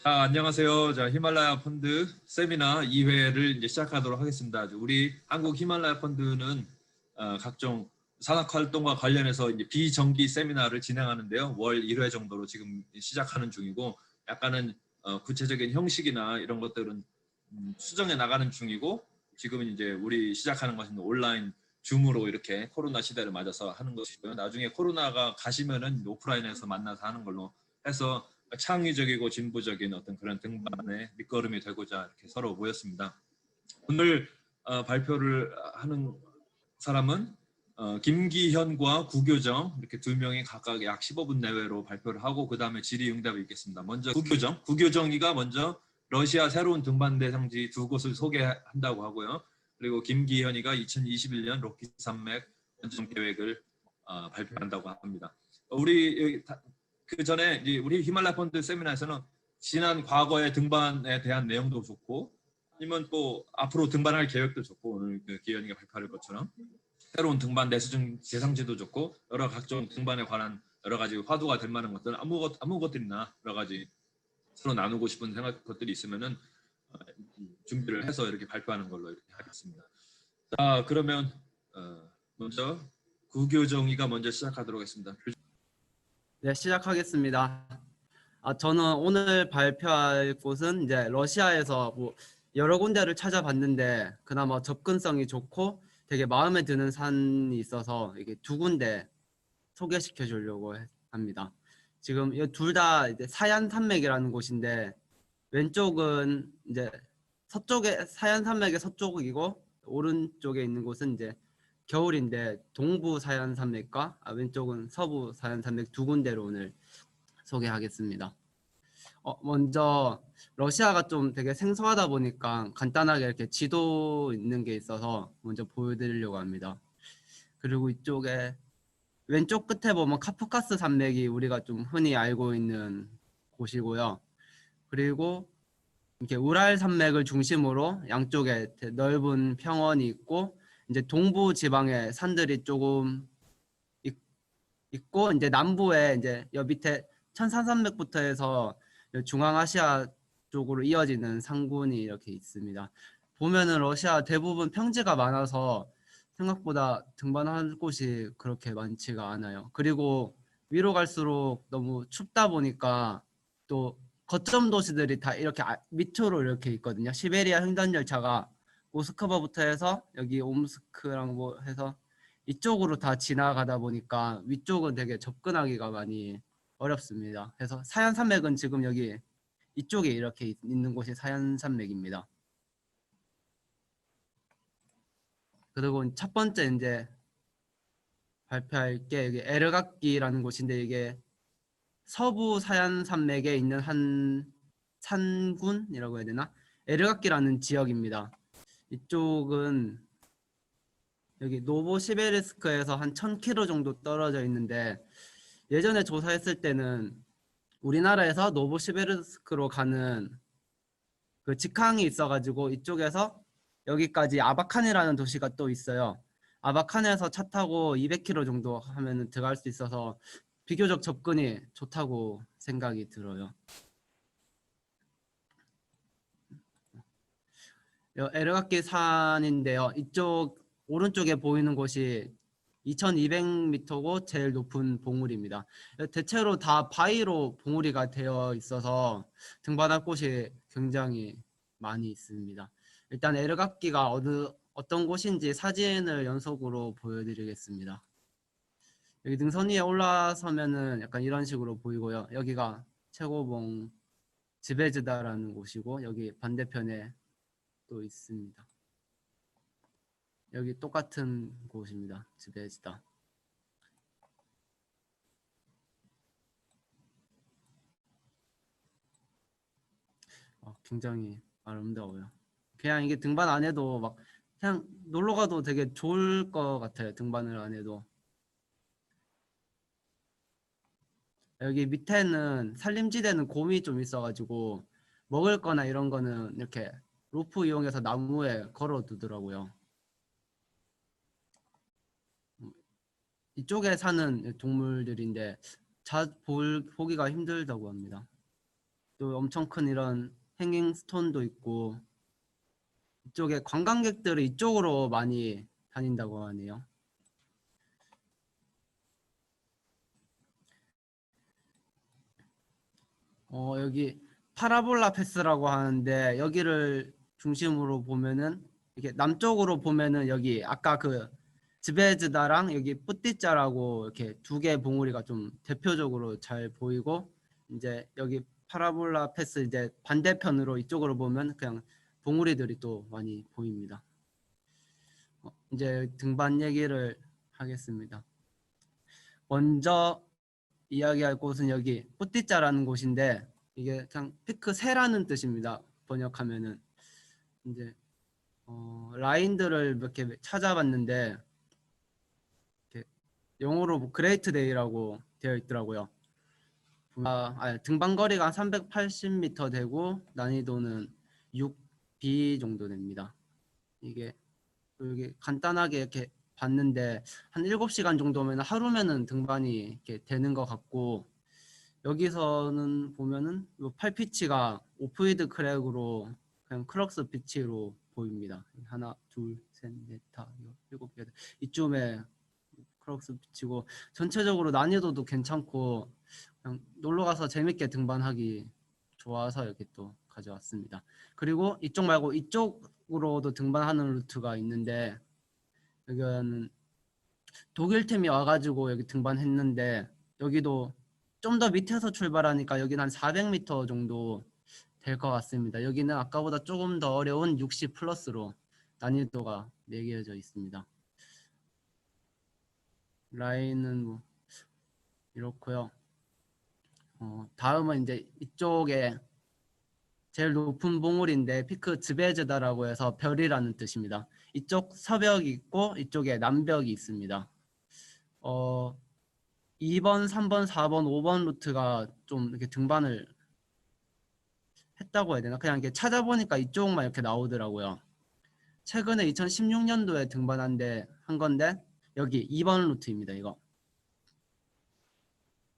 안녕하세요. 자, 히말라야 펀드 세미나 2회를 이제 시작하도록 하겠습니다. 우리 한국 히말라야 펀드는 각종 산학 활동과 관련해서 이제 비정기 세미나를 진행하는데요. 월 1회 정도로 지금 시작하는 중이고, 약간은 구체적인 형식이나 이런 것들은 수정해 나가는 중이고, 지금은 이제 우리 시작하는 것은 온라인 줌으로 이렇게 코로나 시대를 맞아서 하는 것이고요. 나중에 코로나가 가시면은 오프라인에서 만나서 하는 걸로 해서 창의적이고 진보적인 어떤 그런 등반의 밑거름이 되고자 이렇게 서로 모였습니다. 오늘 발표를 하는 사람은 김기현과 구교정 이렇게 두 명이 각각 약 15분 내외로 발표를 하고 그 다음에 질의응답이 있겠습니다. 먼저 구교정이가 먼저 러시아 새로운 등반 대상지 두 곳을 소개한다고 하고요. 그리고 김기현이가 2021년 로키 산맥 원정 계획을 발표한다고 합니다. 우리 그 전에 우리 히말라야 펀드 세미나에서는 지난 과거의 등반에 대한 내용도 좋고 아니면 또 앞으로 등반할 계획도 좋고 오늘 그 기현이가 발표할 것처럼 새로운 등반 대상지도 좋고 여러 각종 등반에 관한 여러 가지 화두가 될 만한 것들 아무 것들이나 여러 가지 서로 나누고 싶은 생각 것들이 있으면은 준비를 해서 이렇게 발표하는 걸로 이렇게 하겠습니다. 자, 그러면 먼저 구교정이가 먼저 시작하도록 하겠습니다. 네, 시작하겠습니다. 저는 오늘 발표할 곳은 이제 러시아에서 뭐 여러 군데를 찾아봤는데 그나마 접근성이 좋고 되게 마음에 드는 산이 있어서 이게 두 군데 소개시켜 주려고 합니다. 지금 이 둘 다 이제 사얀 산맥이라는 곳인데 왼쪽은 이제 서쪽에 사얀 산맥의 서쪽이고 오른쪽에 있는 곳은 이제 겨울인데 동부 사얀 산맥과 왼쪽은 서부 사얀 산맥 두 군데로 오늘 소개하겠습니다. 먼저 러시아가 좀 되게 생소하다 보니까 간단하게 이렇게 지도 있는 게 있어서 먼저 보여드리려고 합니다. 그리고 이쪽에 왼쪽 끝에 보면 카프카스 산맥이 우리가 좀 흔히 알고 있는 곳이고요. 그리고 이렇게 우랄 산맥을 중심으로 양쪽에 넓은 평원이 있고 이제 동부 지방에 산들이 조금 있고 이제 남부에 이제 여 밑에 천산산맥부터 해서 중앙아시아 쪽으로 이어지는 상군이 이렇게 있습니다. 보면은 러시아 대부분 평지가 많아서 생각보다 등반할 곳이 그렇게 많지가 않아요. 그리고 위로 갈수록 너무 춥다 보니까 또 거점 도시들이 다 이렇게 밑으로 이렇게 있거든요. 시베리아 횡단 열차가 모스크바부터 해서 여기 옴스크랑 뭐 해서 이쪽으로 다 지나가다 보니까 위쪽은 되게 접근하기가 많이 어렵습니다. 그래서 사얀산맥은 지금 여기 이쪽에 이렇게 있는 곳이 사얀산맥입니다. 그리고 첫 번째 이제 발표할 게 여기 에르각기라는 곳인데 이게 서부 사얀산맥에 있는 한 산군이라고 해야 되나? 에르각기라는 지역입니다. 이쪽은 여기 노보시베르스크에서 한 1000km 정도 떨어져 있는데 예전에 조사했을 때는 우리나라에서 노보시베르스크로 가는 그 직항이 있어가지고 이쪽에서 여기까지 아바칸이라는 도시가 또 있어요. 아바칸에서 차 타고 200km 정도 하면 들어갈 수 있어서 비교적 접근이 좋다고 생각이 들어요. 에르가키 산인데요. 이쪽 오른쪽에 보이는 곳이 2200m고 제일 높은 봉우리입니다. 대체로 다 바위로 봉우리가 되어 있어서 등반할 곳이 굉장히 많이 있습니다. 일단 에르각기가 어떤 곳인지 사진을 연속으로 보여드리겠습니다. 여기 능선 위에 올라서면은 약간 이런 식으로 보이고요. 여기가 최고봉 지베즈다라는 곳이고 여기 반대편에 또 있습니다. 여기 똑같은 곳입니다. 지베즈다. 굉장히 아름다워요. 그냥 이게 등반 안 해도 막 그냥 놀러 가도 되게 좋을 것 같아요. 등반을 안 해도. 여기 밑에는 산림지대는 곰이 좀 있어가지고 먹을 거나 이런 거는 이렇게 로프 이용해서 나무에 걸어 두더라고요. 이쪽에 사는 동물들인데 보기가 힘들다고 합니다. 또 엄청 큰 이런 행잉 스톤도 있고 이쪽에 관광객들이 이쪽으로 많이 다닌다고 하네요. 여기 파라볼라 패스라고 하는데 여기를 중심으로 보면은 이렇게 남쪽으로 보면은 여기 아까 그 즈베즈다랑 여기 뿌띠자라고 이렇게 두 개 봉우리가 좀 대표적으로 잘 보이고 이제 여기 파라볼라 패스 이제 반대편으로 이쪽으로 보면 그냥 봉우리들이 또 많이 보입니다. 이제 등반 얘기를 하겠습니다. 먼저 이야기할 곳은 여기 뿌띠자라는 곳인데 이게 그냥 피크 새라는 뜻입니다. 번역하면은 이제 라인들을 몇 개 찾아봤는데 이렇게 영어로 뭐 그레이트 데이라고 되어 있더라고요. 등반 거리가 380m 되고 난이도는 6B 정도 됩니다. 이게 간단하게 이렇게 봤는데 한 7시간 정도면 하루면은 등반이 이렇게 되는 것 같고 여기서는 보면은 요 팔피치가 오프히드 크랙으로 그냥 크럭스 피치로 보입니다. 하나, 둘, 셋, 넷, 다, 일곱, 여덟 이쯤에 크럭스 피치고 전체적으로 난이도도 괜찮고 그냥 놀러 가서 재밌게 등반하기 좋아서 이렇게 또 가져왔습니다. 그리고 이쪽 말고 이쪽으로도 등반하는 루트가 있는데 여기는 독일 팀이 와가지고 여기 등반했는데 여기도 좀 더 밑에서 출발하니까 여기는 한 400m 정도 될 것 같습니다. 여기는 아까보다 조금 더 어려운 60 플러스로 난이도가 매겨져 있습니다. 라인은 뭐 이렇고요. 다음은 이제 이쪽에 제일 높은 봉우리인데 피크 즈베즈다라고 해서 별이라는 뜻입니다. 이쪽 서벽이 있고 이쪽에 남벽이 있습니다. 2번, 3번, 4번, 5번 루트가 좀 이렇게 등반을 했다고 해야 되나? 그냥 이렇게 찾아보니까 이쪽만 이렇게 나오더라고요. 최근에 2016년도에 등반한 건데 여기 2번 루트입니다. 이거.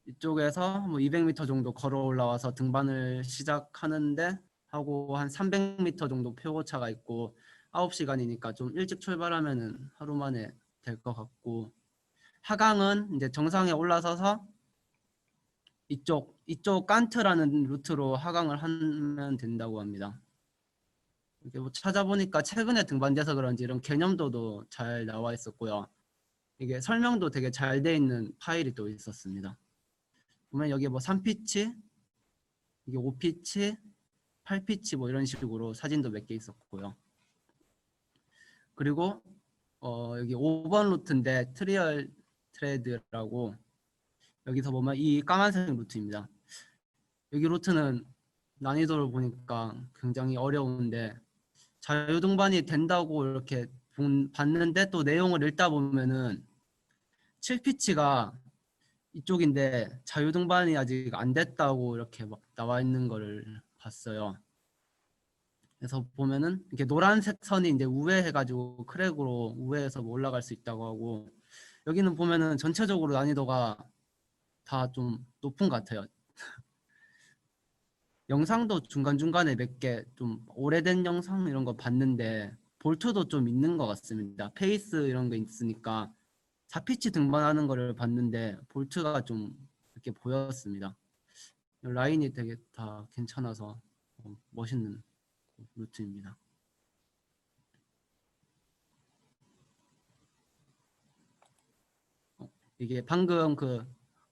이쪽에서 뭐 200m 정도 걸어 올라와서 등반을 시작하는데 하고 한 300m 정도 표고차가 있고 9시간이니까 좀 일찍 출발하면은 하루 만에 될 것 같고 하강은 이제 정상에 올라서서 이쪽 깐트라는 루트로 하강을 하면 된다고 합니다. 이렇게 뭐 찾아보니까 최근에 등반돼서 그런지 이런 개념도도 잘 나와 있었고요. 이게 설명도 되게 잘 돼 있는 파일이 또 있었습니다. 보면 여기 뭐 3피치, 이게 5피치, 8피치 뭐 이런 식으로 사진도 몇 개 있었고요. 그리고 여기 5번 루트인데 트리얼 트레드라고 여기서 보면 이 까만색 루트입니다. 여기 루트는 난이도를 보니까 굉장히 어려운데 자유등반이 된다고 이렇게 봤는데 또 내용을 읽다 보면은 7피치가 이쪽인데 자유등반이 아직 안 됐다고 이렇게 막 나와 있는 거를 봤어요. 그래서 보면은 이렇게 노란색 선이 이제 우회해가지고 크랙으로 우회해서 뭐 올라갈 수 있다고 하고 여기는 보면은 전체적으로 난이도가 다 좀 높은 것 같아요. 영상도 중간중간에 몇 개 좀 오래된 영상 이런 거 봤는데 볼트도 좀 있는 것 같습니다. 페이스 이런 거 있으니까 4피치 등반하는 거를 봤는데 볼트가 좀 이렇게 보였습니다. 라인이 되게 다 괜찮아서 멋있는 루트입니다. 이게 방금 그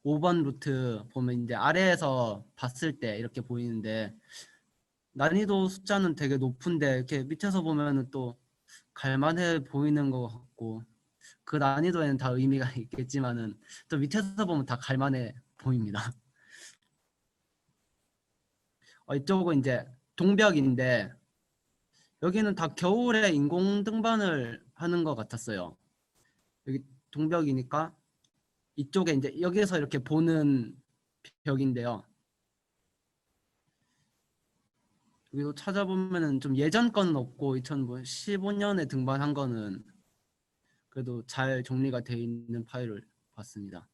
5번 루트 보면 이제 아래에서 봤을 때 이렇게 보이는데 난이도 숫자는 되게 높은데 이렇게 밑에서 보면은 또 갈만해 보이는 것 같고 그 난이도에는 다 의미가 있겠지만은 또 밑에서 보면 다 갈만해 보입니다. 이쪽은 이제 동벽인데 여기는 다 겨울에 인공 등반을 하는 것 같았어요. 여기 동벽이니까 이쪽에 이제 여기서 이렇게 보는 벽인데요. 여기도 찾아보면은 좀 예전 거는 없고 2015년에 등반한 거는 그래도 잘 정리가 돼 있는 파일을 봤습니다.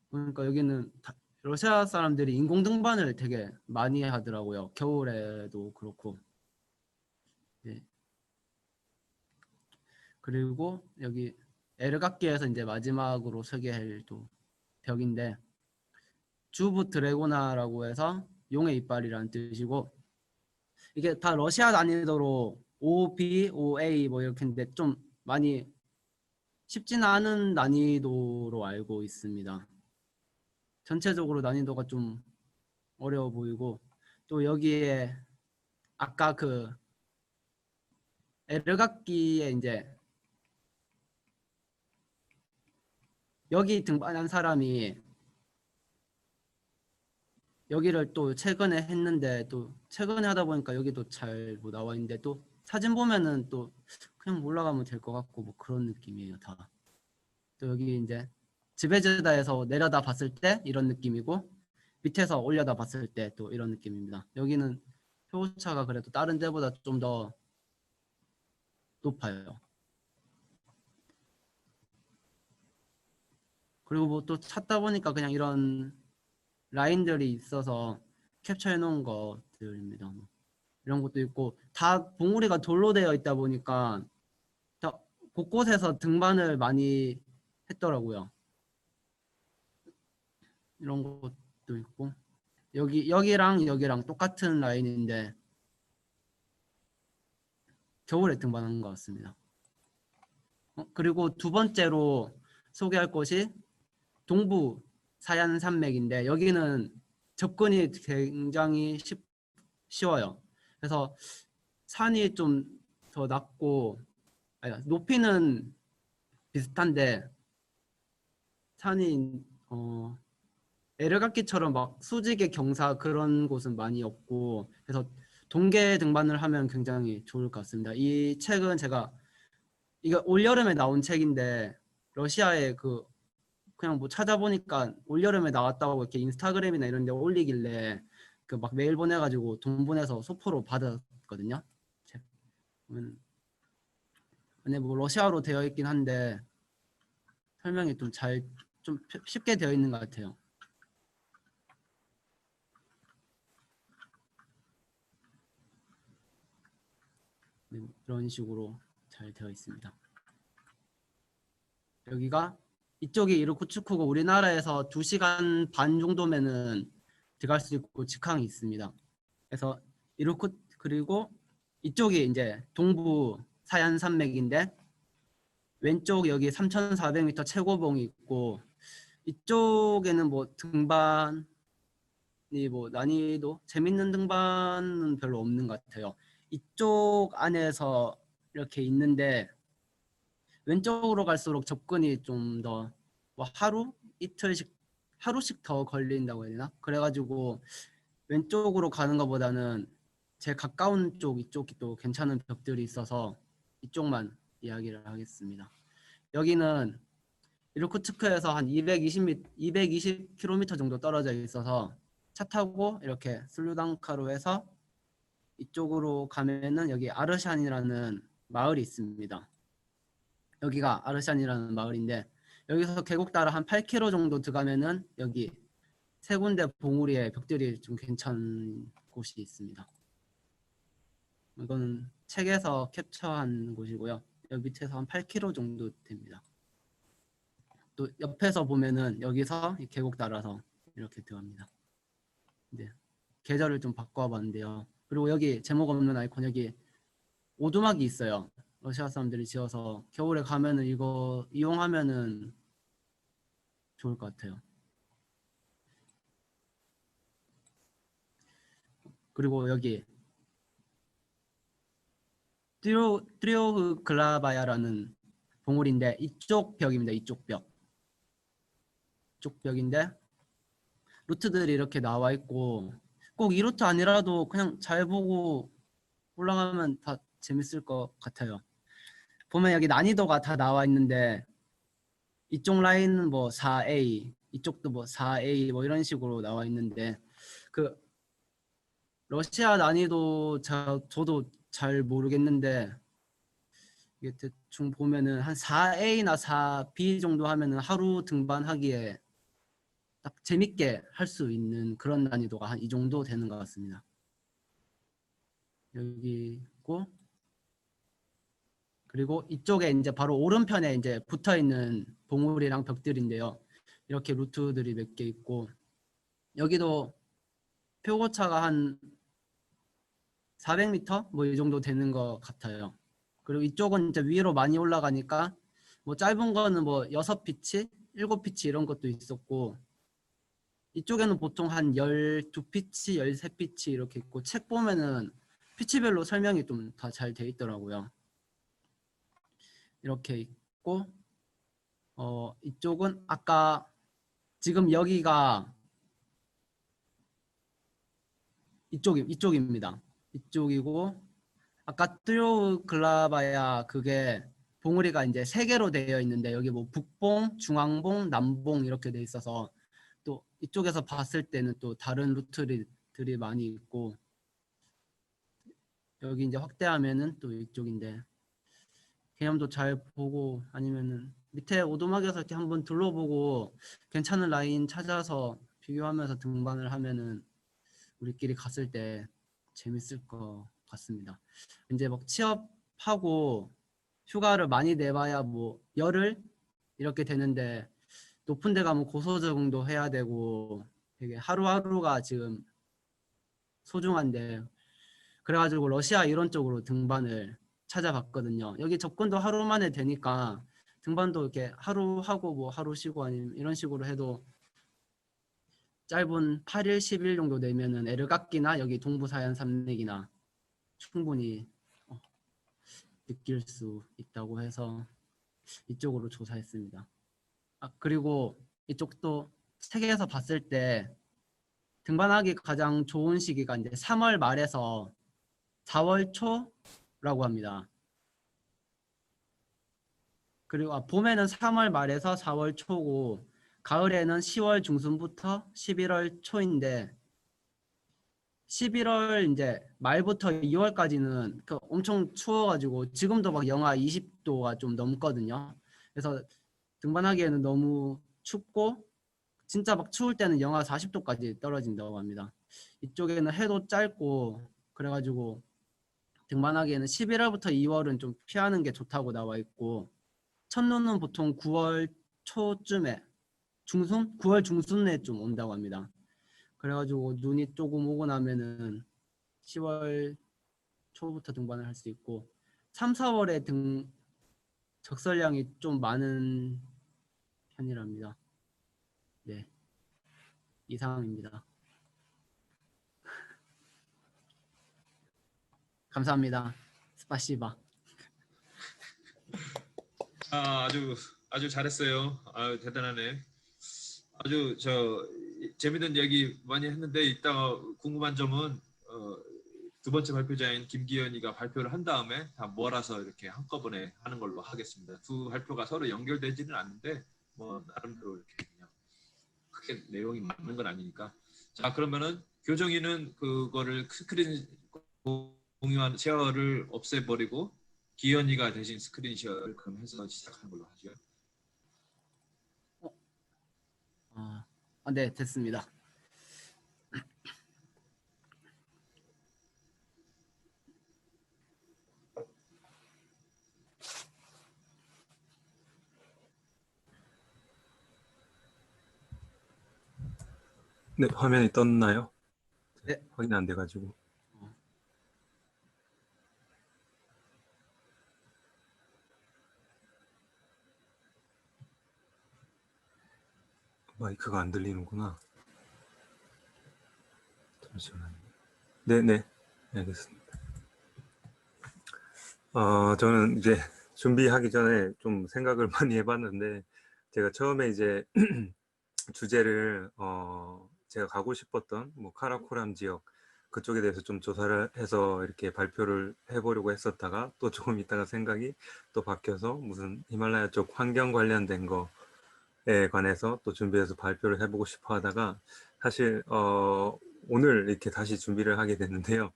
그러니까 여기는 러시아 사람들이 인공 등반을 되게 많이 하더라고요. 겨울에도 그렇고. 네. 그리고 여기 에르각기에서 이제 마지막으로 소개할 또 벽인데 주부 드래고나라고 해서 용의 이빨이라는 뜻이고 이게 다 러시아 난이도로 OB, OA 뭐 이렇게인데 좀 많이 쉽지는 않은 난이도로 알고 있습니다. 전체적으로 난이도가 좀 어려워 보이고 또 여기에 아까 그 에르각기에 이제 여기 등반한 사람이 여기를 또 최근에 했는데 또 최근에 하다 보니까 여기도 잘 뭐 나와 있는데 또 사진 보면은 또 그냥 올라가면 될 것 같고 뭐 그런 느낌이에요 다. 또 여기 이제 지베즈다에서 내려다 봤을 때 이런 느낌이고 밑에서 올려다 봤을 때 또 이런 느낌입니다. 여기는 표차가 그래도 다른 데보다 좀 더 높아요. 그리고 뭐 또 찾다 보니까 그냥 이런 라인들이 있어서 캡처해 놓은 것들입니다. 뭐 이런 것도 있고 다 봉우리가 돌로 되어 있다 보니까 다 곳곳에서 등반을 많이 했더라고요. 이런 것도 있고 여기랑 여기랑 똑같은 라인인데 겨울에 등반한 것 같습니다. 그리고 두 번째로 소개할 곳이 동부 사얀 산맥인데 여기는 접근이 굉장히 쉬워요. 그래서 산이 좀 더 낮고 아니, 높이는 비슷한데 산이 에르가키처럼 막 수직의 경사 그런 곳은 많이 없고 그래서 동계 등반을 하면 굉장히 좋을 것 같습니다. 이 책은 제가 이거 올여름에 나온 책인데 러시아에 그냥 뭐 찾아보니까 올여름에 나왔다고 이렇게 인스타그램이나 이런 데 올리길래 그 막 메일 보내가지고 돈 보내서 소포로 받았거든요. 책. 근데 뭐 러시아어로 되어 있긴 한데 설명이 좀 쉽게 되어 있는 것 같아요. 네, 이런 식으로 잘 되어 있습니다. 여기가 이쪽이 이르쿠츠크고 우리나라에서 2시간 반 정도면은 들어갈 수 있고 직항이 있습니다. 그래서 그리고 이쪽이 이제 동부 사얀 산맥인데 왼쪽 여기 3,400m 최고봉이 있고 이쪽에는 뭐 등반이 뭐 난이도 재밌는 등반은 별로 없는 것 같아요. 이쪽 안에서 이렇게 있는데 왼쪽으로 갈수록 접근이 좀 더 뭐 하루 이틀씩 하루씩 더 걸린다고 해야 되나? 그래가지고 왼쪽으로 가는 것보다는 제 가까운 쪽 이쪽이 또 괜찮은 벽들이 있어서 이쪽만 이야기를 하겠습니다. 여기는 이르쿠츠크에서 한 220km 정도 떨어져 있어서 차 타고 이렇게 슬루당카로 해서 이쪽으로 가면은 여기 아르샨이라는 마을이 있습니다. 여기가 아르샨이라는 마을인데 여기서 계곡 따라 한 8km 정도 들어가면은 여기 세 군데 봉우리에 벽들이 좀 괜찮은 곳이 있습니다. 이거는 책에서 캡처한 곳이고요. 여기 밑에서 한 8km 정도 됩니다. 또 옆에서 보면은 여기서 이 계곡 따라서 이렇게 들어갑니다. 네, 계절을 좀 바꿔봤는데요. 그리고 여기 제목 없는 아이콘 여기 오두막이 있어요. 러시아 사람들이 지어서 겨울에 가면은 이거 이용하면은 좋을 것 같아요. 그리고 여기 트리오흐 글라바야라는 봉우리인데 이쪽 벽입니다. 이쪽 벽. 이쪽 벽인데 루트들이 이렇게 나와 있고 꼭 이 루트 아니라도 그냥 잘 보고 올라가면 다 재밌을 것 같아요. 보면 여기 난이도가 다 나와 있는데 이쪽 라인은 뭐 4A, 이쪽도 뭐 4A 뭐 이런 식으로 나와 있는데 그 러시아 난이도 저도 잘 모르겠는데 이게 대충 보면은 한 4A나 4B 정도 하면은 하루 등반하기에 딱 재밌게 할 수 있는 그런 난이도가 한 이 정도 되는 것 같습니다. 여기 있고, 그리고 이쪽에 이제 바로 오른편에 이제 붙어 있는 봉우리랑 벽들인데요. 이렇게 루트들이 몇 개 있고, 여기도 표고차가 한 400m 뭐 이 정도 되는 것 같아요. 그리고 이쪽은 이제 위로 많이 올라가니까 뭐 짧은 거는 뭐 6피치, 7피치 이런 것도 있었고, 이쪽에는 보통 한 12피치, 13피치 이렇게 있고, 책 보면은 피치별로 설명이 좀 다 잘 돼 있더라고요. 이렇게 있고, 이쪽은 아까 지금 여기가 이쪽입니다. 이쪽이고, 아까 뚜요 글라바야 그게 봉우리가 이제 3개로 되어 있는데, 여기 뭐 북봉, 중앙봉, 남봉 이렇게 돼 있어서 또 이쪽에서 봤을 때는 또 다른 루트들이 많이 있고, 여기 이제 확대하면은 또 이쪽인데, 개념도 잘 보고 아니면은 밑에 오두막에서 이렇게 한번 둘러보고 괜찮은 라인 찾아서 비교하면서 등반을 하면은 우리끼리 갔을 때 재밌을 것 같습니다. 이제 막 취업하고 휴가를 많이 내봐야 뭐 열흘 이렇게 되는데, 높은 데 가면 고소 적응도 해야 되고 되게 하루하루가 지금 소중한데, 그래가지고 러시아 이런 쪽으로 등반을 찾아봤거든요. 여기 접근도 하루 만에 되니까 등반도 이렇게 하루 하고 뭐 하루 쉬고 아니면 이런 식으로 해도 짧은 8일, 10일 정도 되면은 에르각기나 여기 동부사연 산맥이나 충분히 느낄 수 있다고 해서 이쪽으로 조사했습니다. 그리고 이쪽도 세계에서 봤을 때 등반하기 가장 좋은 시기가 이제 3월 말에서 4월 초라고 합니다. 그리고 봄에는 3월 말에서 4월 초고, 가을에는 10월 중순부터 11월 초인데, 11월 이제 말부터 2월까지는 엄청 추워가지고 지금도 막 영하 20도가 좀 넘거든요. 그래서 등반하기에는 너무 춥고, 진짜 막 추울 때는 영하 40도까지 떨어진다고 합니다. 이쪽에는 해도 짧고 그래가지고 등반하기에는 11월부터 2월은 좀 피하는 게 좋다고 나와 있고, 첫눈은 보통 9월 초쯤에, 9월 중순에 좀 온다고 합니다. 그래가지고 눈이 조금 오고 나면은 10월 초부터 등반을 할 수 있고, 3, 4월에 적설량이 좀 많은 편이랍니다. 네, 이상입니다. 감사합니다. 스파시바. 아주 잘했어요. 대단하네. 아주 재밌는 얘기 많이 했는데, 이따가 궁금한 점은 두 번째 발표자인 김기현이가 발표를 한 다음에 다 몰아서 이렇게 한꺼번에 하는 걸로 하겠습니다. 두 발표가 서로 연결되지는 않는데 뭐 나름대로 이렇게 그냥 크게 내용이 맞는 건 아니니까. 자, 그러면은 교정이는 그거를 스크린 공유한 쉐어를 없애버리고 기현이가 대신 스크린 쉐어를 그럼 해서 시작하는 걸로 하죠. 네, 됐습니다. 네, 화면이 떴나요? 네. 확인 안 돼가지고. 마이크가 안 들리는구나. 잠시만요. 네네, 알겠습니다. 저는 이제 준비하기 전에 좀 생각을 많이 해봤는데, 제가 처음에 이제 주제를 제가 가고 싶었던 뭐 카라코람 지역 그쪽에 대해서 좀 조사를 해서 이렇게 발표를 해보려고 했었다가, 또 조금 있다가 생각이 또 바뀌어서 무슨 히말라야 쪽 환경 관련된 거에 관해서 또 준비해서 발표를 해보고 싶어 하다가, 사실 오늘 이렇게 다시 준비를 하게 됐는데요.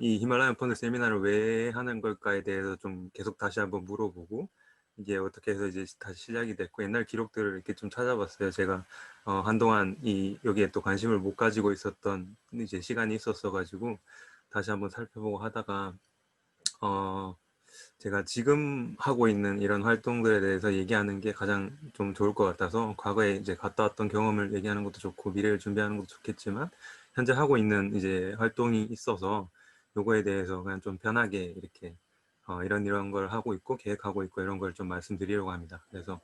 이 히말라야 펀드 세미나를 왜 하는 걸까에 대해서 좀 계속 다시 한번 물어보고, 이게 어떻게 해서 이제 다시 시작이 됐고 옛날 기록들을 이렇게 좀 찾아봤어요. 제가 한동안 여기에 또 관심을 못 가지고 있었던 이제 시간이 있었어가지고 다시 한번 살펴보고 하다가 제가 지금 하고 있는 이런 활동들에 대해서 얘기하는 게 가장 좀 좋을 것 같아서 과거에 이제 갔다 왔던 경험을 얘기하는 것도 좋고 미래를 준비하는 것도 좋겠지만 현재 하고 있는 이제 활동이 있어서 요거에 대해서 그냥 좀 편하게 이렇게 이런 걸 하고 있고 계획하고 있고 이런 걸 좀 말씀드리려고 합니다. 그래서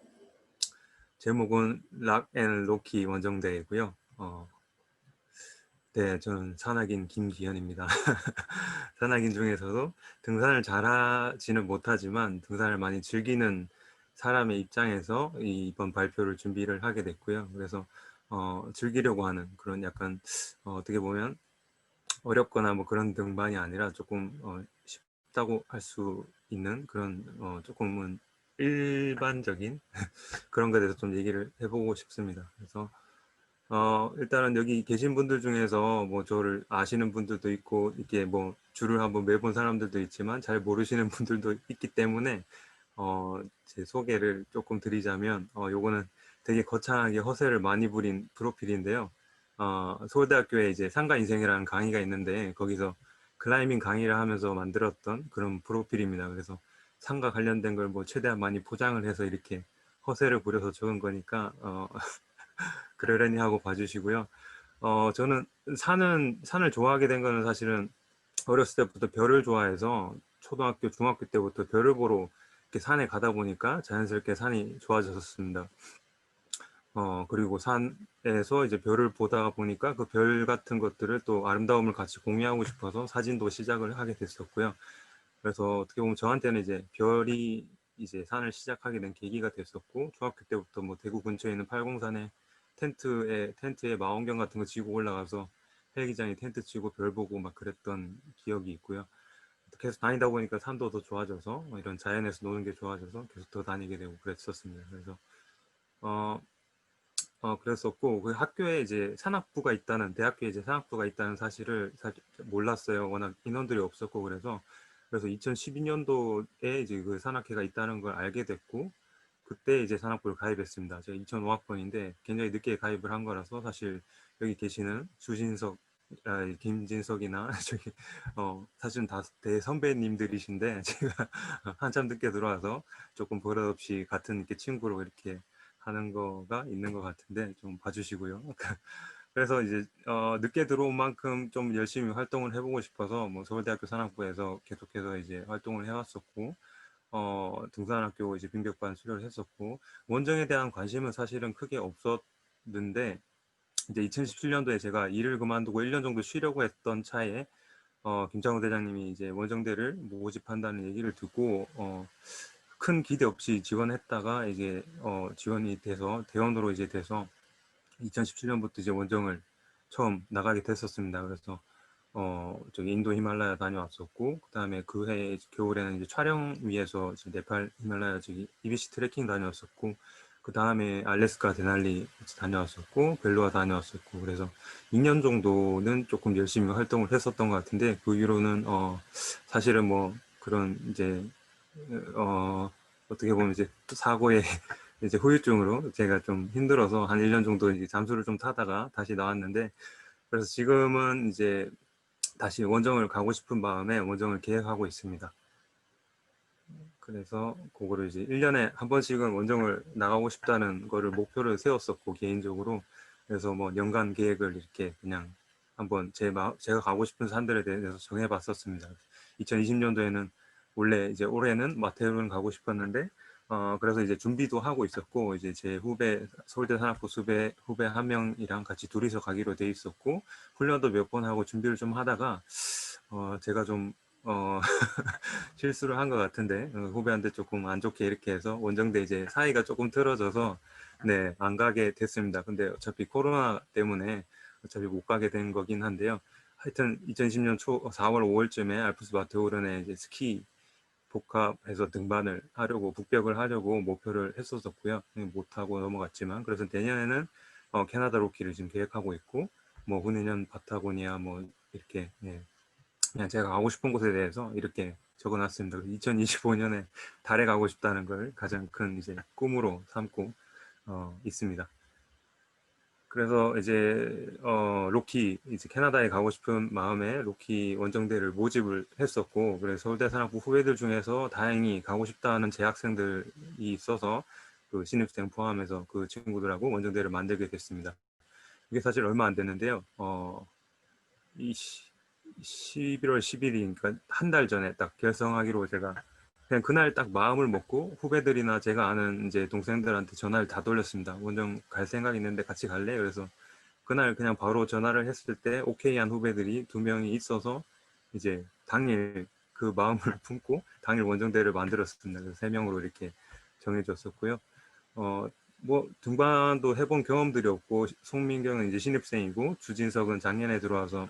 제목은 락 앤 로키 원정대이고요. 네, 저는 산악인 김기현입니다. 산악인 중에서도 등산을 잘하지는 못하지만 등산을 많이 즐기는 사람의 입장에서 이번 발표를 준비를 하게 됐고요. 그래서 즐기려고 하는 그런 약간 어떻게 보면 어렵거나 뭐 그런 등반이 아니라 조금 쉽다고 할 수 있는 그런 조금은 일반적인 그런 것에 대해서 좀 얘기를 해보고 싶습니다. 그래서 일단은 여기 계신 분들 중에서 뭐 저를 아시는 분들도 있고, 이렇게 뭐 줄을 한번 매본 사람들도 있지만 잘 모르시는 분들도 있기 때문에, 제 소개를 조금 드리자면, 요거는 되게 거창하게 허세를 많이 부린 프로필인데요. 서울대학교에 이제 상가 인생이라는 강의가 있는데, 거기서 클라이밍 강의를 하면서 만들었던 그런 프로필입니다. 그래서 상가 관련된 걸 뭐 최대한 많이 포장을 해서 이렇게 허세를 부려서 적은 거니까, 그러려니 하고 봐주시고요. 저는 산을 좋아하게 된 거는 사실은 어렸을 때부터 별을 좋아해서 초등학교, 중학교 때부터 별을 보러 이렇게 산에 가다 보니까 자연스럽게 산이 좋아졌습니다. 그리고 산에서 이제 별을 보다 보니까 그 별 같은 것들을 또 아름다움을 같이 공유하고 싶어서 사진도 시작을 하게 됐었고요. 그래서 어떻게 보면 저한테는 이제 별이 이제 산을 시작하게 된 계기가 됐었고, 중학교 때부터 뭐 대구 근처에 있는 팔공산에 텐트에 망원경 같은 거 치고 올라가서 헬기장에 텐트 치고 별 보고 막 그랬던 기억이 있고요. 계속 다니다 보니까 산도 더 좋아져서 이런 자연에서 노는 게 좋아져서 계속 더 다니게 되고 그랬었습니다. 그래서 어, 그랬었고, 그 학교에 이제 산악부가 있다는, 대학교에 이제 산악부가 있다는 사실을 사실 몰랐어요. 워낙 인원들이 없었고, 그래서 2012년도에 이제 그 산악회가 있다는 걸 알게 됐고, 그때 이제 산악부를 가입했습니다. 제가 2005학번인데 굉장히 늦게 가입을 한 거라서 사실 여기 계시는 주진석, 김진석이나 저기, 사실은 다 대선배님들이신데 제가 한참 늦게 들어와서 조금 버릇없이 같은 이렇게 친구로 이렇게 하는 거가 있는 것 같은데 좀 봐주시고요. 그래서 이제 늦게 들어온 만큼 좀 열심히 활동을 해보고 싶어서 뭐 서울대학교 산악부에서 계속해서 이제 활동을 해왔었고 등산학교 이제 빙벽반 수료를 했었고 원정에 대한 관심은 사실은 크게 없었는데 이제 2017년도에 제가 일을 그만두고 1년 정도 쉬려고 했던 차에 김창호 대장님이 이제 원정대를 모집한다는 얘기를 듣고 큰 기대 없이 지원했다가 이제 지원이 돼서 대원으로 이제 돼서 2017년부터 이제 원정을 처음 나가게 됐었습니다. 그래서 저기 인도 히말라야 다녀왔었고 그다음에 그 해 겨울에는 이제 촬영 위해서 이제 네팔 히말라야 저기 EBC 트레킹 다녀왔었고 그 다음에 알래스카 데날리 다녀왔었고 벨루아 다녀왔었고 그래서 2년 정도는 조금 열심히 활동을 했었던 것 같은데 그 이후로는 사실은 뭐 그런 이제 어떻게 보면 이제 사고의 이제 후유증으로 제가 좀 힘들어서 한 1년 정도 이제 잠수를 좀 타다가 다시 나왔는데 그래서 지금은 이제 다시 원정을 가고 싶은 마음에 원정을 계획하고 있습니다. 그래서 그거를 이제 1년에 한 번씩은 원정을 나가고 싶다는 거를 목표를 세웠었고 개인적으로 그래서 뭐 연간 계획을 이렇게 그냥 한번 제가 가고 싶은 산들에 대해서 정해봤었습니다. 2020년도에는 원래 이제 올해는 마테오를 가고 싶었는데 그래서 이제 준비도 하고 있었고 이제 제 후배 서울대 산악부 후배 한 명이랑 같이 둘이서 가기로 돼 있었고 훈련도 몇 번 하고 준비를 좀 하다가 제가 좀 실수를 한 것 같은데 후배한테 조금 안 좋게 이렇게 해서 원정대 이제 사이가 조금 틀어져서 네, 안 가게 됐습니다. 근데 어차피 코로나 때문에 어차피 못 가게 된 거긴 한데요. 하여튼 2020년 4월 5월쯤에 알프스 마테오른에 이제 스키 복합해서 등반을 하려고 북벽을 하려고 목표를 했었었고요. 못하고 넘어갔지만 그래서 내년에는 캐나다 로키를 지금 계획하고 있고 뭐 후내년 파타고니아 뭐 이렇게 네, 그냥 제가 가고 싶은 곳에 대해서 이렇게 적어놨습니다. 2025년에 달에 가고 싶다는 걸 가장 큰 이제 꿈으로 삼고 있습니다. 그래서 이제 로키 이제 캐나다에 가고 싶은 마음에 로키 원정대를 모집을 했었고, 그래서 서울대 산학부 후배들 중에서 다행히 가고 싶다는 재학생들이 있어서 그 신입생 포함해서 그 친구들하고 원정대를 만들게 됐습니다. 이게 사실 얼마 안 됐는데요. 이 11월 10일이니까 한 달 전에 딱 결성하기로 제가 그냥 그날 딱 마음을 먹고 후배들이나 제가 아는 이제 동생들한테 전화를 다 돌렸습니다. 원정 갈 생각 있는데 같이 갈래? 그래서 그날 그냥 바로 전화를 했을 때 오케이한 후배들이 2명이 있어서 이제 당일 그 마음을 품고 당일 원정대를 만들었습니다. 그래서 3명으로 이렇게 정해졌었고요. 뭐 등반도 해본 경험들이 없고 송민경은 이제 신입생이고 주진석은 작년에 들어와서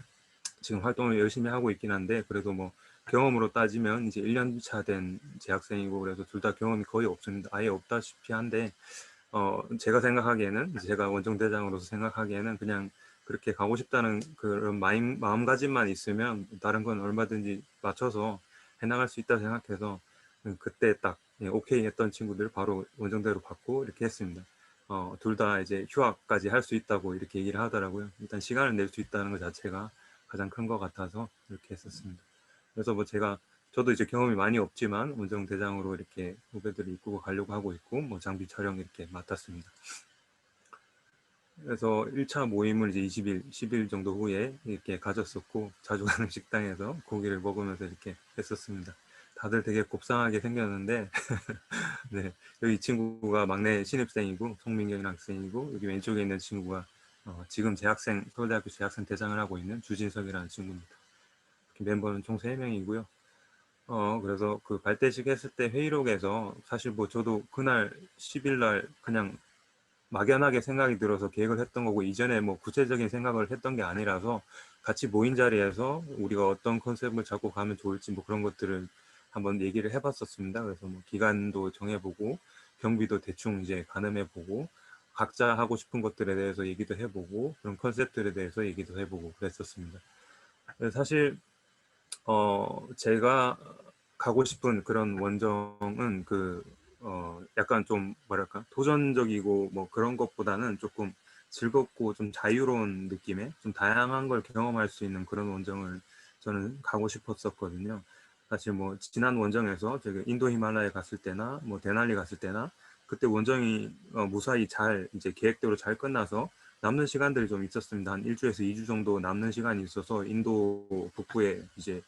지금 활동을 열심히 하고 있긴 한데 그래도 뭐 경험으로 따지면 이제 1년 차 된 재학생이고 그래서 둘 다 경험이 거의 없습니다. 아예 없다시피 한데 제가 생각하기에는 제가 원정대장으로서 생각하기에는 그냥 그렇게 가고 싶다는 그런 마음가짐만 있으면 다른 건 얼마든지 맞춰서 해나갈 수 있다 생각해서 그때 딱 오케이 했던 친구들 바로 원정대로 받고 이렇게 했습니다. 둘 다 이제 휴학까지 할 수 있다고 이렇게 얘기를 하더라고요. 일단 시간을 낼 수 있다는 것 자체가 가장 큰 것 같아서 이렇게 했었습니다. 그래서 뭐 저도 이제 경험이 많이 없지만 원정대장으로 이렇게 후배들을 이끌고 가려고 하고 있고 뭐 장비 촬영 이렇게 맡았습니다. 그래서 1차 모임을 이제 10일 정도 후에 이렇게 가졌었고 자주 가는 식당에서 고기를 먹으면서 이렇게 했었습니다. 다들 되게 곱상하게 생겼는데 네, 여기 친구가 막내 신입생이고 송민경이랑 학생이고 여기 왼쪽에 있는 친구가 지금 서울대학교 재학생 대장을 하고 있는 주진석이라는 친구입니다. 멤버는 총 3명이고요. 그래서 그 발대식 했을 때 회의록에서 사실 뭐 저도 그날 10일 날 그냥 막연하게 생각이 들어서 계획을 했던 거고 이전에 뭐 구체적인 생각을 했던 게 아니라서 같이 모인 자리에서 우리가 어떤 컨셉을 잡고 가면 좋을지 뭐 그런 것들을 한번 얘기를 해봤었습니다. 그래서 뭐 기간도 정해보고 경비도 대충 이제 가늠해보고 각자 하고 싶은 것들에 대해서 얘기도 해보고 그런 컨셉들에 대해서 얘기도 해보고 그랬었습니다. 사실 제가 가고 싶은 그런 원정은 약간 좀 뭐랄까 도전적이고 뭐 그런 것보다는 조금 즐겁고 좀 자유로운 느낌의 좀 다양한 걸 경험할 수 있는 그런 원정을 저는 가고 싶었었거든요. 사실 뭐 지난 원정에서 제가 인도 히말라야 갔을 때나 뭐 데날리 갔을 때나 그때 원정이 무사히 잘 이제 계획대로 잘 끝나서 남는 시간들이 좀 있었습니다. 한 1주에서 2주 정도 남는 시간이 있어서 인도 북부에 이제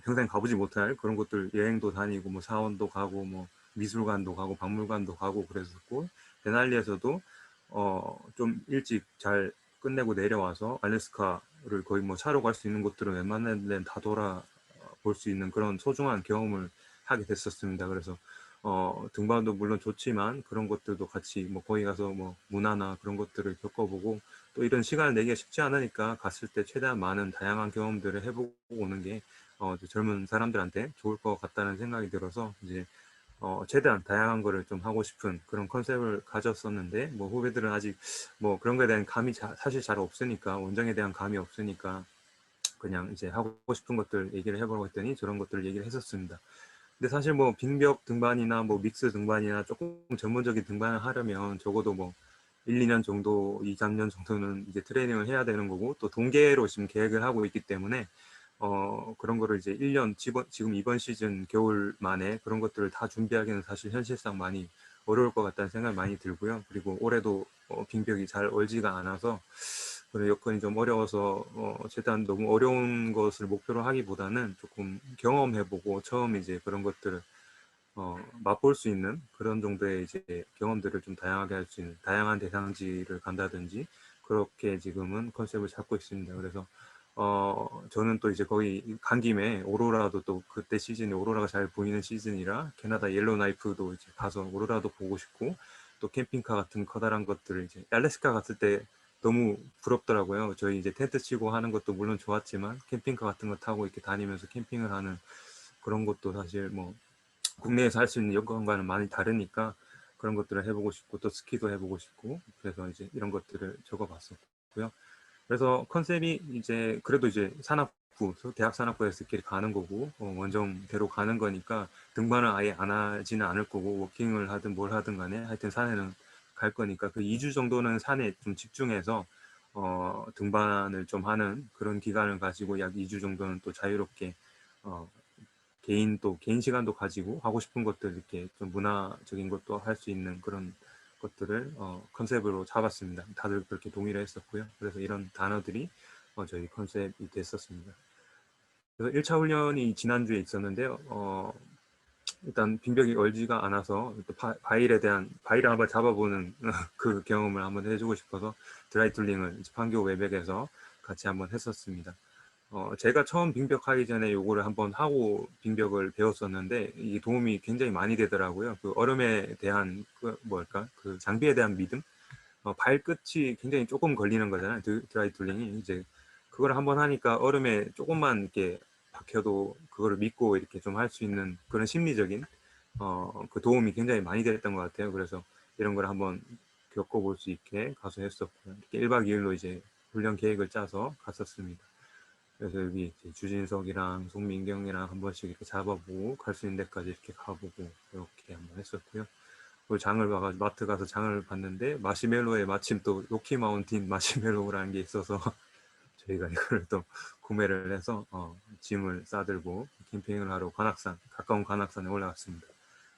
평생 가보지 못할 그런 곳들 여행도 다니고 뭐 사원도 가고 뭐 미술관도 가고 박물관도 가고 그랬었고 데날리에서도 좀 일찍 잘 끝내고 내려와서 알래스카를 거의 뭐 차로 갈 수 있는 곳들은 웬만한 데는 다 돌아볼 수 있는 그런 소중한 경험을 하게 됐었습니다. 그래서 등반도 물론 좋지만 그런 것들도 같이 뭐 거기 가서 뭐 문화나 그런 것들을 겪어보고 또 이런 시간을 내기가 쉽지 않으니까 갔을 때 최대한 많은 다양한 경험들을 해보고 오는 게 젊은 사람들한테 좋을 것 같다는 생각이 들어서 이제 최대한 다양한 거를 좀 하고 싶은 그런 컨셉을 가졌었는데 뭐 후배들은 아직 뭐 그런 거에 대한 감이 사실 잘 없으니까 원정에 대한 감이 없으니까 그냥 이제 하고 싶은 것들 얘기를 해보려고 했더니 저런 것들을 얘기를 했었습니다. 근데 사실 뭐 빙벽 등반이나 뭐 믹스 등반이나 조금 전문적인 등반을 하려면 적어도 뭐 1, 2년 정도, 2, 3년 정도는 이제 트레이닝을 해야 되는 거고 또 동계로 지금 계획을 하고 있기 때문에 그런 거를 이제 1년 지금 이번 시즌 겨울 만에 그런 것들을 다 준비하기는 사실 현실상 많이 어려울 것 같다는 생각이 많이 들고요. 그리고 올해도 빙벽이 잘 얼지가 않아서 그런 여건이 좀 어려워서 최대한 너무 어려운 것을 목표로 하기보다는 조금 경험해보고 처음 이제 그런 것들을 맛볼 수 있는 그런 정도의 이제 경험들을 좀 다양하게 할 수 있는 다양한 대상지를 간다든지 그렇게 지금은 컨셉을 잡고 있습니다. 그래서 저는 또 이제 거기 간 김에 오로라도 또 그때 시즌에 오로라가 잘 보이는 시즌이라 캐나다 옐로우나이프도 이제 가서 오로라도 보고 싶고 또 캠핑카 같은 커다란 것들을 이제 알래스카 갔을 때 너무 부럽더라고요. 저희 이제 텐트 치고 하는 것도 물론 좋았지만 캠핑카 같은 거 타고 이렇게 다니면서 캠핑을 하는 그런 것도 사실 뭐 국내에서 할 수 있는 여건과는 많이 다르니까 그런 것들을 해보고 싶고 또 스키도 해보고 싶고 그래서 이제 이런 것들을 적어봤었고요. 그래서 컨셉이 이제 그래도 이제 산악 산악부, 대학 산악부에서끼리 가는 거고 원정대로 가는 거니까 등반을 아예 안 하지는 않을 거고 워킹을 하든 뭘 하든 간에 하여튼 산에는 갈 거니까 그 2주 정도는 산에 좀 집중해서 등반을 좀 하는 그런 기간을 가지고 약 2주 정도는 또 자유롭게 개인 시간도 가지고 하고 싶은 것들 이렇게 좀 문화적인 것도 할 수 있는 그런 것들을 컨셉으로 잡았습니다. 다들 그렇게 동의를 했었고요. 그래서 이런 단어들이 저희 컨셉이 됐었습니다. 그래서 1차 훈련이 지난주에 있었는데요. 일단 빙벽이 얼지가 않아서 바일을 한번 잡아보는 그 경험을 한번 해주고 싶어서 드라이툴링을 판교 외벽에서 같이 한번 했었습니다. 제가 처음 빙벽 하기 전에 요거를 한번 하고 빙벽을 배웠었는데 이게 도움이 굉장히 많이 되더라고요. 그 얼음에 대한 그 장비에 대한 믿음, 발끝이 굉장히 조금 걸리는 거잖아요. 드라이툴링이 이제 그걸 한번 하니까 얼음에 조금만 이렇게 박혀도 그거를 믿고 이렇게 좀 할 수 있는 그런 심리적인 그 도움이 굉장히 많이 됐던 것 같아요. 그래서 이런 걸 한번 겪어볼 수 있게 가서 했었고요. 이렇게 1박 2일로 이제 훈련 계획을 짜서 갔었습니다. 그래서 여기 주진석이랑 송민경이랑 한 번씩 이렇게 잡아보고 갈 수 있는 데까지 이렇게 가보고 이렇게 한번 했었고요. 그리고 장을 봐가지고 마트 가서 장을 봤는데 마시멜로에 마침 또 로키 마운틴 마시멜로라는 게 있어서 저희가 이걸 또 구매를 해서 짐을 싸들고 캠핑을 하러 가까운 관악산에 올라갔습니다.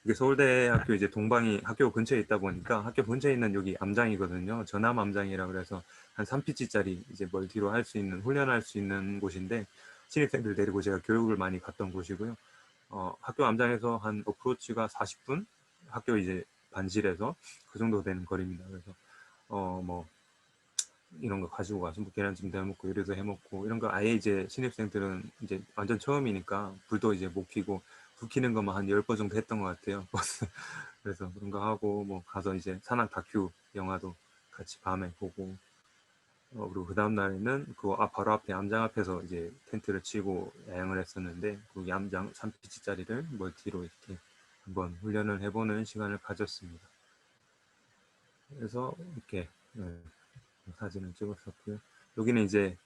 이게 서울대학교 이제 동방이 학교 근처에 있다 보니까 학교 근처에 있는 여기 암장이거든요. 전암 암장이라 그래서 한 3피치짜리 이제 멀티로 할 수 있는 훈련할 수 있는 곳인데 신입생들 데리고 제가 교육을 많이 갔던 곳이고요. 학교 암장에서 한 어프로치가 40분 학교 이제 반실에서 그 정도 되는 거리입니다. 그래서 뭐 이런 거 가지고 가서 뭐 계란찜도 해먹고 요리도 해먹고 이런 거 아예 이제 신입생들은 이제 완전 처음이니까 불도 이제 못 켜고 불 켜는 것만 한 10번 정도 했던 것 같아요. 버스. 그래서 그런 거 하고 뭐 가서 이제 산악 다큐 영화도 같이 밤에 보고 그리고 그 다음 날에는 그 바로 앞에 암장 앞에서 이제 텐트를 치고 야영을 했었는데 그 암장 3피치짜리를 멀티로 이렇게 한번 훈련을 해보는 시간을 가졌습니다. 그래서 이렇게 사진을 찍었었고요. 여기는 이제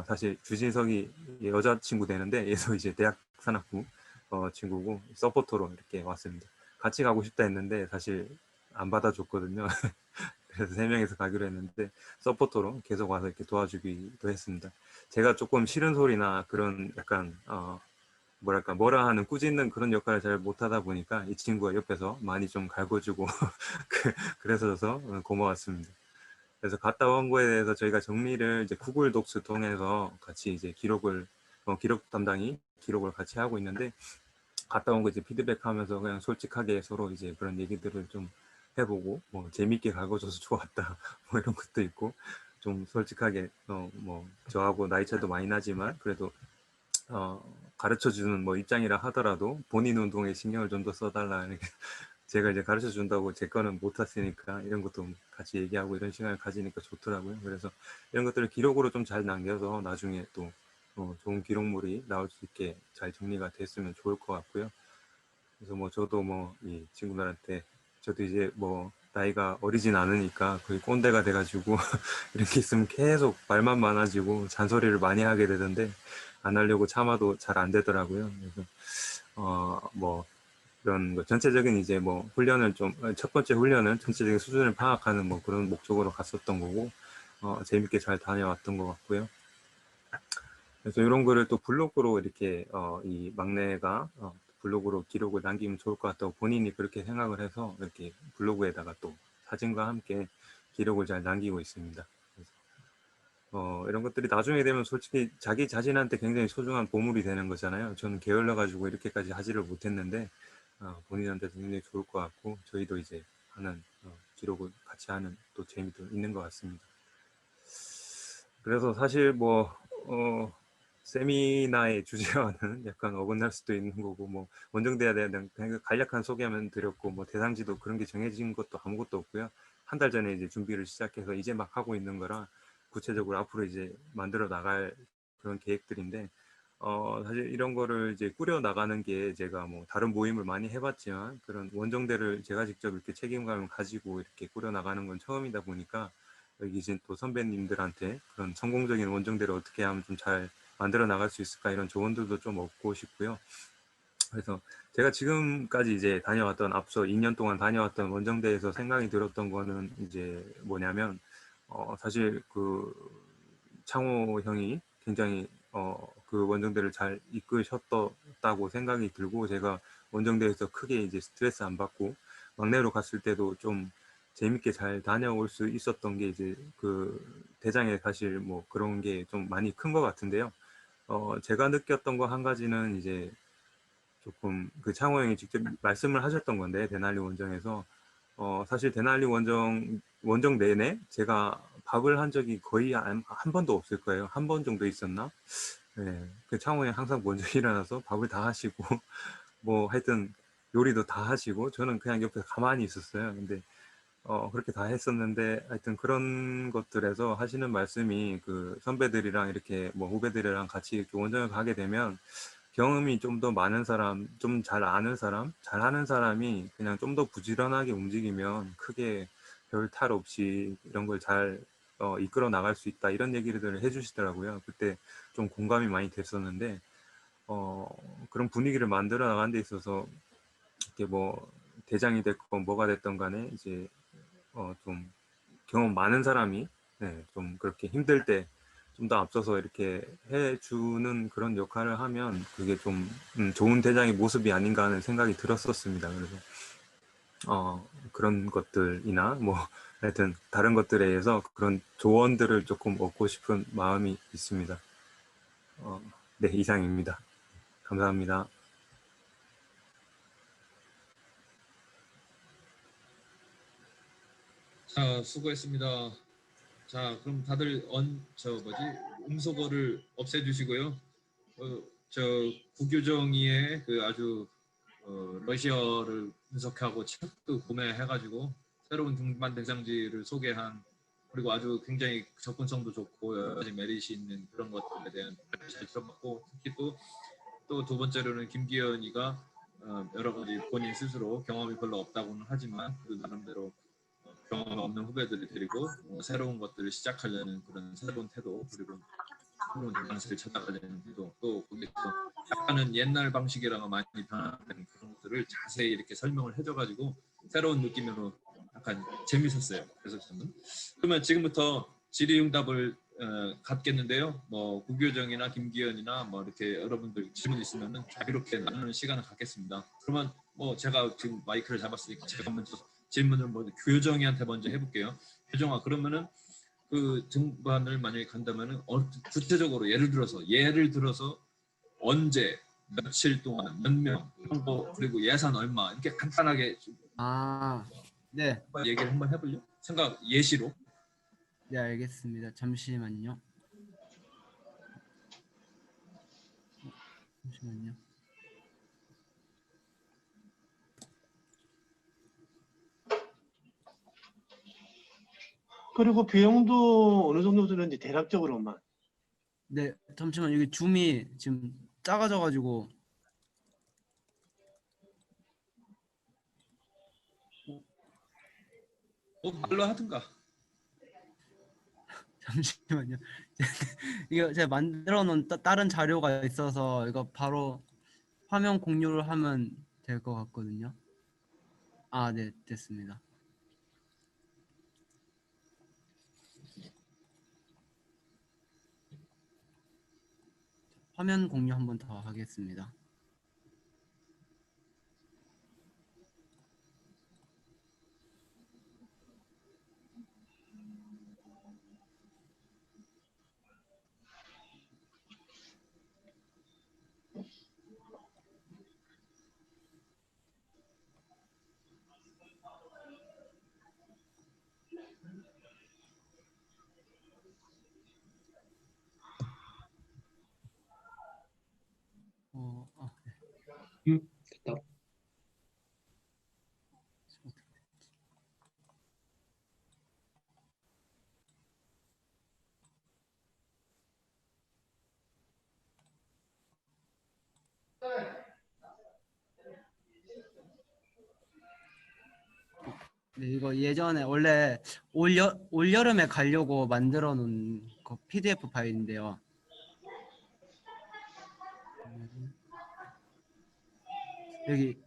사실 주진석이 여자친구 되는데 얘도 이제 대학 산악부 친구고 서포터로 이렇게 왔습니다. 같이 가고 싶다 했는데 사실 안 받아줬거든요. 그래서 3명이서 가기로 했는데 서포터로 계속 와서 이렇게 도와주기도 했습니다. 제가 조금 싫은 소리나 그런 약간 뭐라 하는 꾸짖는 그런 역할을 잘 못하다 보니까 이 친구가 옆에서 많이 좀 갈궈주고 그래서 고마웠습니다. 그래서 갔다 온 거에 대해서 저희가 정리를 이제 구글 독스 통해서 같이 이제 기록 담당이 기록을 같이 하고 있는데 갔다 온 거 이제 피드백하면서 그냥 솔직하게 서로 이제 그런 얘기들을 좀 해보고 뭐 재밌게 갈궈줘서 좋았다 뭐 이런 것도 있고 좀 솔직하게 뭐 저하고 나이 차도 많이 나지만 그래도 가르쳐주는 뭐 입장이라 하더라도 본인 운동에 신경을 좀 더 써달라 이렇게 제가 이제 가르쳐 준다고 제 거는 못 했으니까 이런 것도 같이 얘기하고 이런 시간을 가지니까 좋더라고요. 그래서 이런 것들을 기록으로 좀 잘 남겨서 나중에 또 좋은 기록물이 나올 수 있게 잘 정리가 됐으면 좋을 것 같고요. 그래서 뭐 저도 뭐 이 친구들한테 저도 이제 뭐 나이가 어리진 않으니까 거의 꼰대가 돼가지고 이렇게 있으면 계속 말만 많아지고 잔소리를 많이 하게 되던데 안 하려고 참아도 잘 안 되더라고요. 그래서 뭐 그런 거 전체적인 이제 뭐 훈련을 좀 첫 번째 훈련은 전체적인 수준을 파악하는 뭐 그런 목적으로 갔었던 거고 재밌게 잘 다녀왔던 것 같고요. 그래서 이런 거를 또 블로그로 이렇게 이 막내가 블로그로 기록을 남기면 좋을 것 같다고 본인이 그렇게 생각을 해서 이렇게 블로그에다가 또 사진과 함께 기록을 잘 남기고 있습니다. 그래서 이런 것들이 나중에 되면 솔직히 자기 자신한테 굉장히 소중한 보물이 되는 거잖아요. 저는 게을러 가지고 이렇게까지 하지를 못했는데 본인한테도 굉장히 좋을 것 같고 저희도 이제 하는 기록을 같이 하는 또 재미도 있는 것 같습니다. 그래서 사실 뭐 세미나의 주제와는 약간 어긋날 수도 있는 거고 뭐 원정대에 대한 간략한 소개만 드렸고 뭐 대상지도 그런 게 정해진 것도 아무것도 없고요. 한 달 전에 이제 준비를 시작해서 이제 막 하고 있는 거라 구체적으로 앞으로 이제 만들어 나갈 그런 계획들인데 사실 이런 거를 이제 꾸려 나가는 게 제가 뭐 다른 모임을 많이 해봤지만 그런 원정대를 제가 직접 이렇게 책임감을 가지고 이렇게 꾸려 나가는 건 처음이다 보니까 여기 계신 또 선배님들한테 그런 성공적인 원정대를 어떻게 하면 좀 잘 만들어 나갈 수 있을까 이런 조언들도 좀 얻고 싶고요. 그래서 제가 지금까지 이제 다녀왔던 앞서 2년 동안 다녀왔던 원정대에서 생각이 들었던 거는 이제 뭐냐면 사실 그 창호 형이 굉장히 그 원정대를 잘 이끄셨다고 생각이 들고 제가 원정대에서 크게 이제 스트레스 안 받고 막내로 갔을 때도 좀 재밌게 잘 다녀올 수 있었던 게 이제 그 대장에 사실 뭐 그런 게 좀 많이 큰 것 같은데요. 제가 느꼈던 거 한 가지는 이제 조금 그 창호 형이 직접 말씀을 하셨던 건데 대날리 원정에서 사실 대날리 원정 내내 제가 밥을 한 적이 거의 한 번도 없을 거예요. 한 번 정도 있었나? 네, 그 창호 형 항상 먼저 일어나서 밥을 다 하시고 뭐 하여튼 요리도 다 하시고 저는 그냥 옆에 가만히 있었어요. 근데 그렇게 다 했었는데 하여튼 그런 것들에서 하시는 말씀이 그 선배들이랑 이렇게 뭐 후배들이랑 같이 이렇게 원정을 가게 되면 경험이 좀 더 많은 사람, 좀 잘 아는 사람, 잘하는 사람이 그냥 좀 더 부지런하게 움직이면 크게 별 탈 없이 이런 걸 잘 이끌어 나갈 수 있다 이런 얘기를 해주시더라고요. 그때 좀 공감이 많이 됐었는데 그런 분위기를 만들어 나가는 데 있어서 이렇게 뭐 대장이 됐건 뭐가 됐던 간에 이제 좀 경험 많은 사람이 네, 좀 그렇게 힘들 때 좀 더 앞서서 이렇게 해주는 그런 역할을 하면 그게 좀 좋은 대장의 모습이 아닌가 하는 생각이 들었었습니다. 그래서 그런 것들이나 뭐 하여튼 다른 것들에 의해서 그런 조언들을 조금 얻고 싶은 마음이 있습니다. 네, 이상입니다. 감사합니다. 자, 수고했습니다. 자, 그럼 다들 음소거를 없애주시고요. 저 구교정이의 그 아주 러시아를 분석하고 책도 구매해가지고 새로운 등반 대장지를 소개한 그리고 아주 굉장히 접근성도 좋고 여러 가지 메리트 있는 그런 것들에 대한 잘 들어봤고 특히 또 두 번째로는 김기현이가 여러 가지 본인 스스로 경험이 별로 없다고는 하지만 그 나름대로 경험 없는 후배들을 데리고 새로운 것들을 시작하려는 그런 새로운 태도 그리고 새로운 방식을 찾아가려는 태도 또 거기서 약간은 옛날 방식이랑은 많이 변화된 그런 것들을 자세히 이렇게 설명을 해줘가지고 새로운 느낌으로 약간 재밌었어요. 그래서 저는 그러면 지금부터 질의응답을 갖겠는데요. 뭐 구교정이나 김기현이나 뭐 이렇게 여러분들 질문 있으면은 자유롭게 나누는 시간을 갖겠습니다. 그러면 뭐 제가 지금 마이크를 잡았으니까 제가 먼저 질문을 교정이한테 먼저 해볼게요. 교정아 그러면은 그 등반을 만약에 간다면은 구체적으로 예를 들어서 언제 며칠 동안 몇 명 그리고 예산 얼마 이렇게 간단하게 네, 얘기를 한번 해볼래요? 생각 예시로. 네 알겠습니다. 잠시만요. 잠시만요. 그리고 비용도 어느 정도 드는지 대략적으로만. 네, 잠시만 여기 줌이 지금 작아져가지고 말로 하든가. 잠시만요. 이거 제가 만들어 놓은 다른 자료가 있어서 이거 바로 화면 공유를 하면 될 것 같거든요. 네, 됐습니다. 화면 공유 한번 더 하겠습니다. 됐다. 네, 이거 예전에 원래 올 여름에 가려고 만들어 놓은 그 PDF 파일인데요. 여기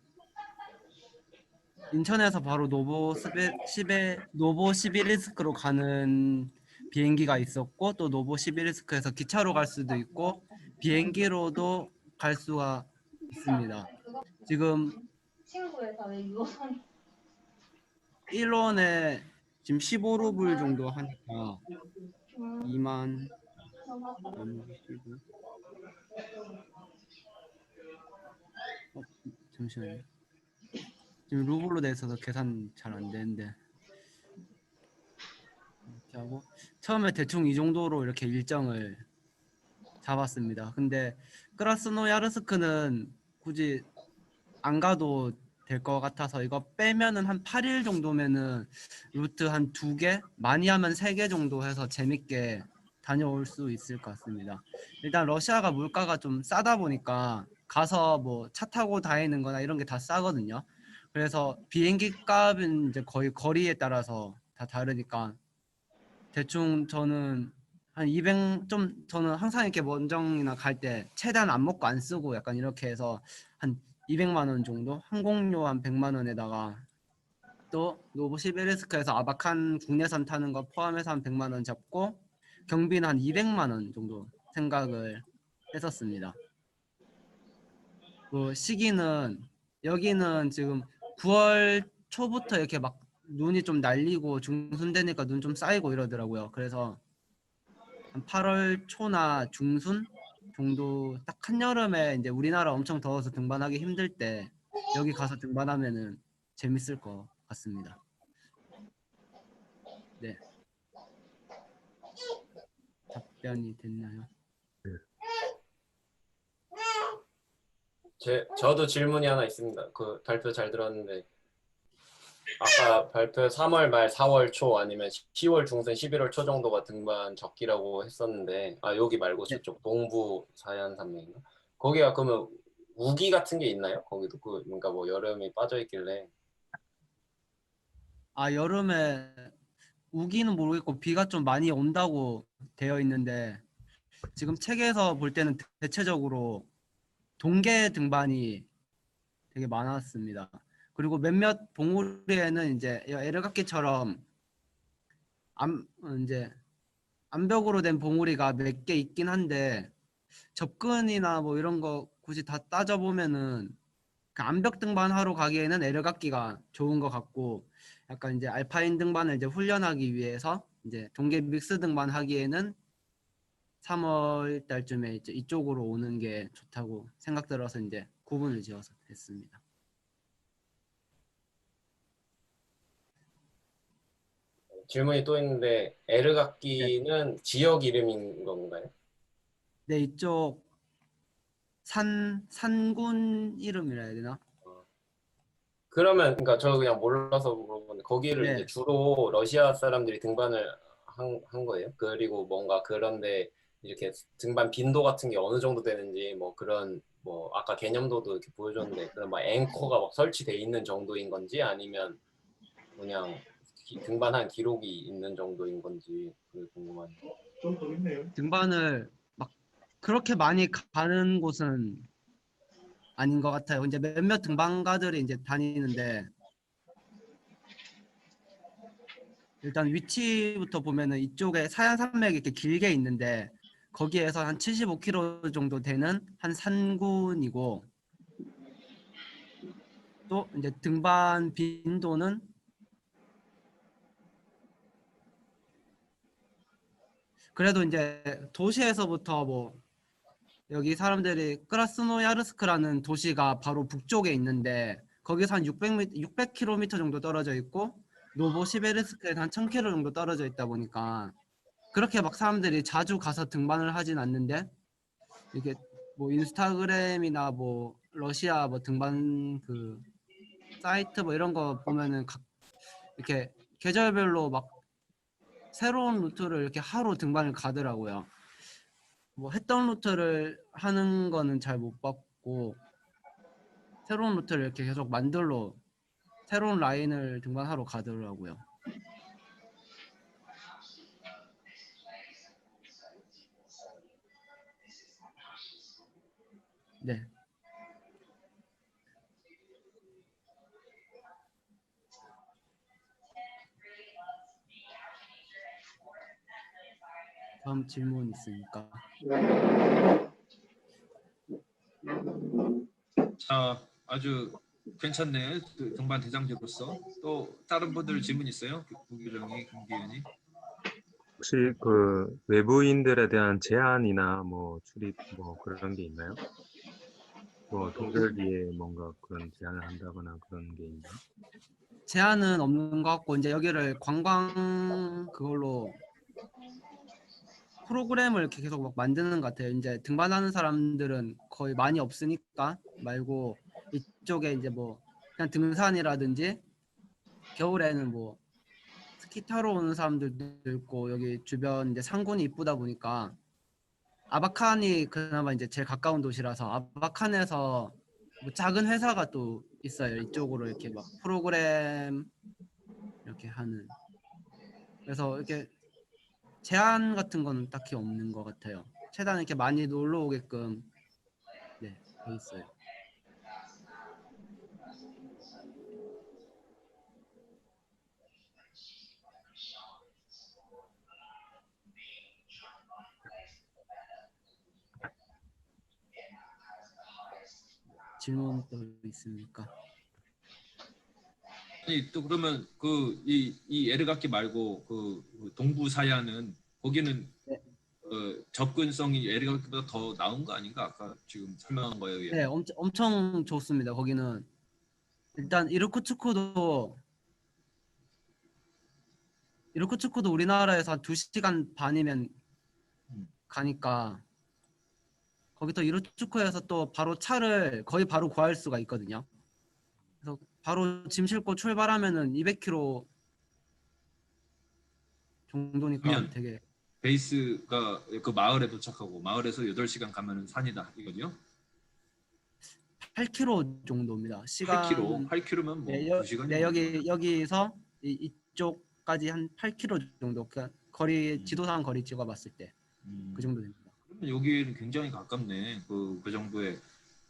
인천에서 바로 노보시비리스크로 가는 비행기가 있었고 또 노보시비리스크에서 기차로 갈 수도 있고 비행기로도 갈 수가 있습니다. 지금 친구에서 왜 유호선 1원에 지금 15루블 정도 하니까 2만 나누기 15. 잠시만요. 지금 루블로 돼 있어서 계산 잘 안 되는데 이렇게 하고 처음에 대충 이 정도로 이렇게 일정을 잡았습니다. 근데 크라스노야르스크는 굳이 안 가도 될 것 같아서 이거 빼면은 한 8일 정도면은 루트 한 2개, 많이 하면 3개 정도 해서 재밌게 다녀올 수 있을 것 같습니다. 일단 러시아가 물가가 좀 싸다 보니까 가서 뭐 차 타고 다니는 거나 이런 게 다 싸거든요. 그래서 비행기 값은 이제 거의 거리에 따라서 다 다르니까 대충 저는 한 200, 좀 저는 항상 이렇게 원정이나 갈 때 최대한 안 먹고 안 쓰고 약간 이렇게 해서 한 200만 원 정도, 항공료 한 100만 원에다가 또 노보시비리스크에서 아바칸 국내선 타는 거 포함해서 한 100만 원 잡고 경비는 한 200만 원 정도 생각을 했었습니다. 그 시기는 여기는 지금 9월 초부터 이렇게 막 눈이 좀 날리고 중순 되니까 눈 좀 쌓이고 이러더라고요. 그래서 한 8월 초나 중순 정도 딱 한여름에 이제 우리나라 엄청 더워서 등반하기 힘들 때 여기 가서 등반하면은 재밌을 것 같습니다. 네. 답변이 됐나요? 저도 질문이 하나 있습니다. 그 발표 잘 들었는데 아까 발표 3월 말 4월 초 아니면 10월 중순 11월 초 정도가 등반 적기라고 했었는데 여기 말고 네. 저쪽 동부 사해안 산맥인가? 거기가 그러면 우기 같은 게 있나요? 거기도 그러니까 뭐 여름이 빠져 있길래 여름에 우기는 모르겠고 비가 좀 많이 온다고 되어 있는데 지금 책에서 볼 때는 대체적으로 동계 등반이 되게 많았습니다. 그리고 몇몇 봉우리에는 이제 에르가키처럼 이제 암벽으로 된 봉우리가 몇 개 있긴 한데 접근이나 뭐 이런 거 굳이 다 따져보면은 그 암벽 등반하러 가기에는 에르가키가 좋은 것 같고 약간 이제 알파인 등반을 이제 훈련하기 위해서 이제 동계 믹스 등반하기에는 3월 달쯤에 이제 이쪽으로 오는 게 좋다고 생각 들어서 이제 구분을 지어서 했습니다. 질문이 또 있는데 에르각기는 지역 이름인 건가요? 네, 이쪽 산군 이름이라 해야 되나? 그러면 그러니까 저 그냥 몰라서 물어보는데 거기를 네. 이제 주로 러시아 사람들이 등반을 한 거예요? 그리고 뭔가 그런데 이렇게 등반 빈도 같은 게 어느 정도 되는지 뭐 그런 뭐 아까 개념도도 이렇게 보여줬는데 그런 막 앵커가 막 설치돼 있는 정도인 건지 아니면 그냥 등반한 기록이 있는 정도인 건지 그게 궁금하네요. 좀 재밌네요. 등반을 막 그렇게 많이 가는 곳은 아닌 것 같아요. 이제 몇몇 등반가들이 이제 다니는데 일단 위치부터 보면은 이쪽에 사양 산맥이 이렇게 길게 있는데 거기에서 한 75km 정도 되는 한 산군이고 또 이제 등반 빈도는 그래도 이제 도시에서부터 뭐 여기 사람들이 크라스노야르스크라는 도시가 바로 북쪽에 있는데 거기서 한 600km 정도 떨어져 있고 노보시베르스크에서 한 1000km 정도 떨어져 있다 보니까 그렇게 막 사람들이 자주 가서 등반을 하진 않는데 이게 뭐 인스타그램이나 뭐 러시아 뭐 등반 그 사이트 뭐 이런 거 보면은 이렇게 계절별로 막 새로운 루트를 이렇게 하루 등반을 가더라고요. 뭐 했던 루트를 하는 거는 잘 못 봤고 새로운 루트를 이렇게 계속 만들러 새로운 라인을 등반하러 가더라고요. 네. 다음 질문 있으니까. 자, 아주 괜찮네. 그 등반 대장제로서. 또 다른 분들 질문 있어요? 부교정이, 김기현이. 혹시 그 외부인들에 대한 제한이나 뭐 출입 뭐 그런 게 있나요? 뭐 동절기에 뭔가 그런 제한을 한다거나 그런 게 있나요? 제한은 없는 것 같고 이제 여기를 관광 그걸로 프로그램을 이렇게 계속 막 만드는 것 같아요. 이제 등반하는 사람들은 거의 많이 없으니까 말고 이쪽에 이제 뭐 그냥 등산이라든지 겨울에는 뭐 스키 타러 오는 사람들도 있고 여기 주변 이제 상군이 이쁘다 보니까 아바칸이 그나마 이제 제일 가까운 도시라서 아바칸에서 뭐 작은 회사가 또 있어요. 이쪽으로 이렇게 막 프로그램 이렇게 하는. 그래서 이렇게 제한 같은 거는 딱히 없는 것 같아요. 최대한 이렇게 많이 놀러 오게끔 네, 돼 있어요. 질문 또 있습니까? 아니 또 그러면 그 이 에르가키 말고 그 동부 사야는 거기는 네. 접근성이 에르가키보다 더 나은 거 아닌가? 아까 지금 설명한 거에 의해. 네, 엄청 좋습니다. 거기는 일단 이르쿠츠크도 우리나라에서 한 2시간 반이면 음. 가니까 거기 또 이르쿠츠크에서 또 바로 차를 거의 바로 구할 수가 있거든요. 그래서 바로 짐 싣고 출발하면은 200km 정도니까 그러면 되게 베이스가 그 마을에 도착하고 마을에서 8시간 가면은 산이다 이거죠? 8km 정도입니다. 8km, 시간은 8km면 네, 뭐 2시간이 네, 뭐 얼마나. 여기서 이쪽까지 한 8km 정도. 그러니까 거리 음. 지도상 거리 찍어봤을 때 그 정도 됩니다. 그러면 여기는 굉장히 가깝네. 그 정도의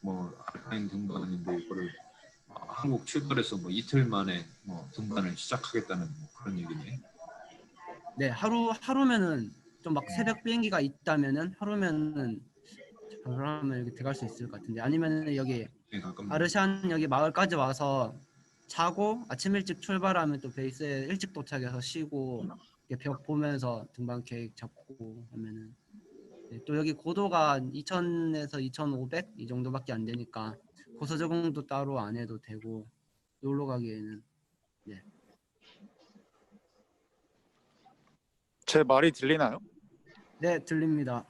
뭐 알파인 등반인데 이거를 한국 출발해서 뭐 이틀 만에 뭐 등반을 시작하겠다는 뭐 그런 얘기네. 네, 하루면은 좀 막 새벽 비행기가 있다면은 하루면은 그러면 여기 들어갈 수 있을 것 같은데 아니면은 여기 굉장히 가깝네. 아르샨 여기 마을까지 와서 자고 아침 일찍 출발하면 또 베이스에 일찍 도착해서 쉬고 이렇게 벽 보면서 등반 계획 잡고 하면은 네, 또 여기 고도가 2000에서 2500 이 정도밖에 안 되니까 고소 적응도 따로 안 해도 되고 놀러 가기에는 네. 제 말이 들리나요? 네, 들립니다.